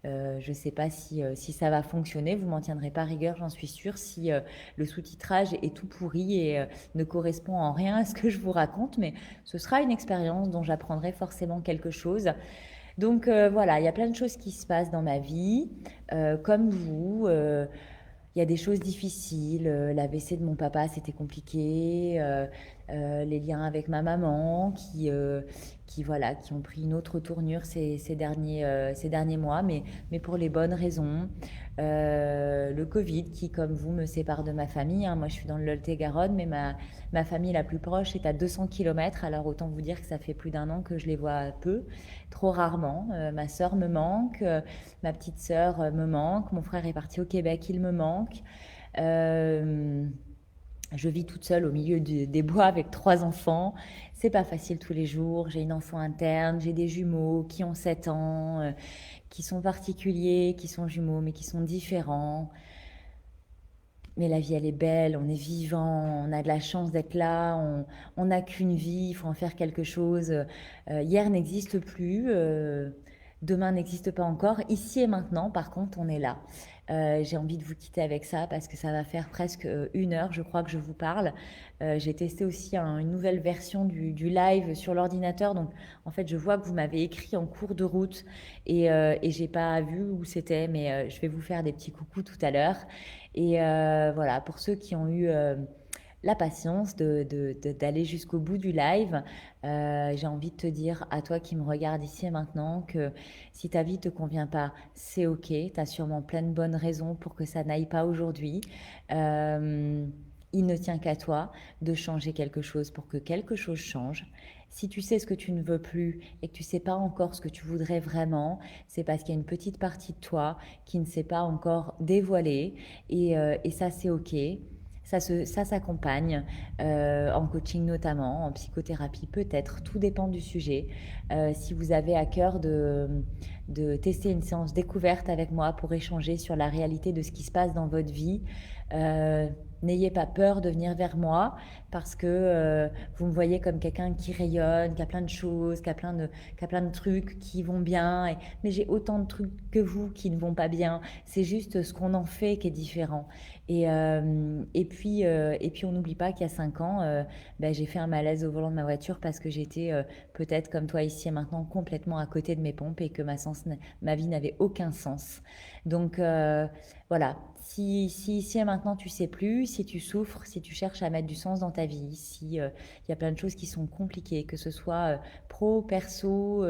Je ne sais pas si ça va fonctionner. Vous m'en tiendrez pas rigueur, j'en suis sûre. Si le sous-titrage est tout pourri et ne correspond en rien à ce que je vous raconte, mais ce sera une expérience dont j'apprendrai forcément quelque chose. Donc voilà, il y a plein de choses qui se passent dans ma vie, comme vous. Il y a des choses difficiles. L'AVC de mon papa, c'était compliqué. les liens avec ma maman voilà, qui ont pris une autre tournure ces derniers mois, mais pour les bonnes raisons. Le Covid qui, comme vous, me sépare de ma famille, hein. Moi, je suis dans le Lot-et-Garonne, mais ma famille la plus proche est à 200 kilomètres. Alors autant vous dire que ça fait plus d'1 an que je les vois peu, trop rarement. Ma sœur me manque, ma petite sœur me manque, mon frère est parti au Québec, il me manque. Euh, je vis toute seule au milieu des bois avec 3 enfants. C'est pas facile tous les jours. J'ai une enfant interne, j'ai des jumeaux qui ont 7 ans, qui sont particuliers, qui sont jumeaux, mais qui sont différents. Mais la vie, elle est belle, on est vivant, on a de la chance d'être là, on n'a qu'une vie, il faut en faire quelque chose. Hier n'existe plus, demain n'existe pas encore. Ici et maintenant, par contre, on est là. J'ai envie de vous quitter avec ça parce que ça va faire presque 1 heure, je crois que je vous parle. J'ai testé aussi une nouvelle version du live sur l'ordinateur. Donc, en fait, je vois que vous m'avez écrit en cours de route et j'ai pas vu où c'était, mais je vais vous faire des petits coucous tout à l'heure. Et voilà, pour ceux qui ont eu la patience d'aller jusqu'au bout du live, j'ai envie de te dire à toi qui me regarde ici et maintenant que si ta vie ne te convient pas, c'est ok. Tu as sûrement plein de bonnes raisons pour que ça n'aille pas aujourd'hui. Euh, il ne tient qu'à toi de changer quelque chose pour que quelque chose change. Si tu sais ce que tu ne veux plus et que tu ne sais pas encore ce que tu voudrais vraiment, c'est parce qu'il y a une petite partie de toi qui ne s'est pas encore dévoilée et ça c'est ok. Ça s'accompagne en coaching notamment, en psychothérapie peut-être, tout dépend du sujet. Si vous avez à cœur de tester une séance découverte avec moi pour échanger sur la réalité de ce qui se passe dans votre vie, euh, n'ayez pas peur de venir vers moi parce que vous me voyez comme quelqu'un qui rayonne, qui a plein de choses, qui a plein de trucs qui vont bien. Mais j'ai autant de trucs que vous qui ne vont pas bien. C'est juste ce qu'on en fait qui est différent. Et puis on n'oublie pas qu'il y a 5 ans, ben, j'ai fait un malaise au volant de ma voiture parce que j'étais peut-être comme toi ici et maintenant complètement à côté de mes pompes et que ma vie n'avait aucun sens. Donc voilà, si ici et maintenant tu sais plus, si tu souffres, si tu cherches à mettre du sens dans ta vie, si il y a plein de choses qui sont compliquées, que ce soit pro, perso,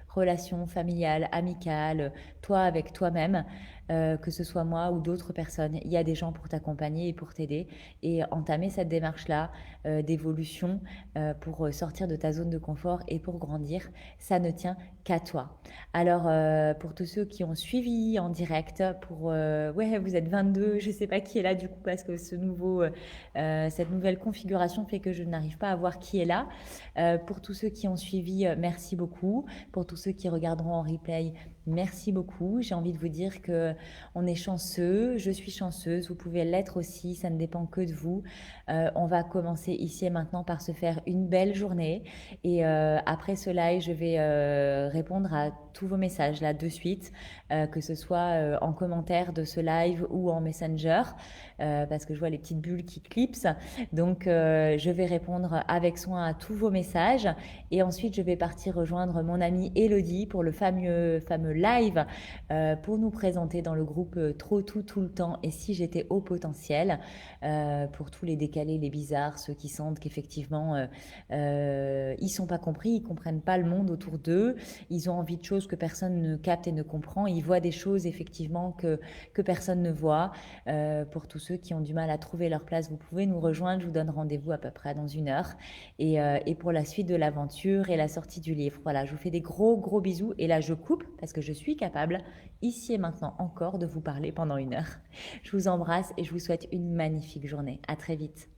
relations familiales, amicales, toi avec toi-même, que ce soit moi ou d'autres personnes, il y a des gens pour t'accompagner et pour t'aider et entamer cette démarche-là d'évolution pour sortir de ta zone de confort et pour grandir, ça ne tient qu'à toi. Alors pour tous ceux qui ont suivi en direct, ouais vous êtes 22, je ne sais pas qui est là du coup parce que cette nouvelle configuration fait que je n'arrive pas à voir qui est là. Pour tous ceux qui ont suivi, merci beaucoup. Pour tous ceux qui regarderont en replay, merci beaucoup. J'ai envie de vous dire que on est chanceux, je suis chanceuse, vous pouvez l'être aussi, ça ne dépend que de vous. On va commencer ici et maintenant par se faire une belle journée et après ce live, je vais répondre à tous vos messages là de suite, que ce soit en commentaire de ce live ou en Messenger, parce que je vois les petites bulles qui clipsent. Donc je vais répondre avec soin à tous vos messages et ensuite je vais partir rejoindre mon amie Elodie pour le fameux live pour nous présenter dans le groupe Trop tout le temps et si j'étais au potentiel, pour tous les décalés, les bizarres, ceux qui sentent qu'effectivement ils sont pas compris, ils comprennent pas le monde autour d'eux, ils ont envie de choses que personne ne capte et ne comprend, ils voient des choses effectivement que personne ne voit. Pour tous ceux qui ont du mal à trouver leur place, vous pouvez nous rejoindre, je vous donne rendez-vous à peu près dans 1 heure et pour la suite de l'aventure et la sortie du livre. Voilà, je vous fais des gros bisous et là je coupe parce que je suis capable ici et maintenant encore de vous parler pendant 1 heure. Je vous embrasse et je vous souhaite une magnifique journée. À très vite.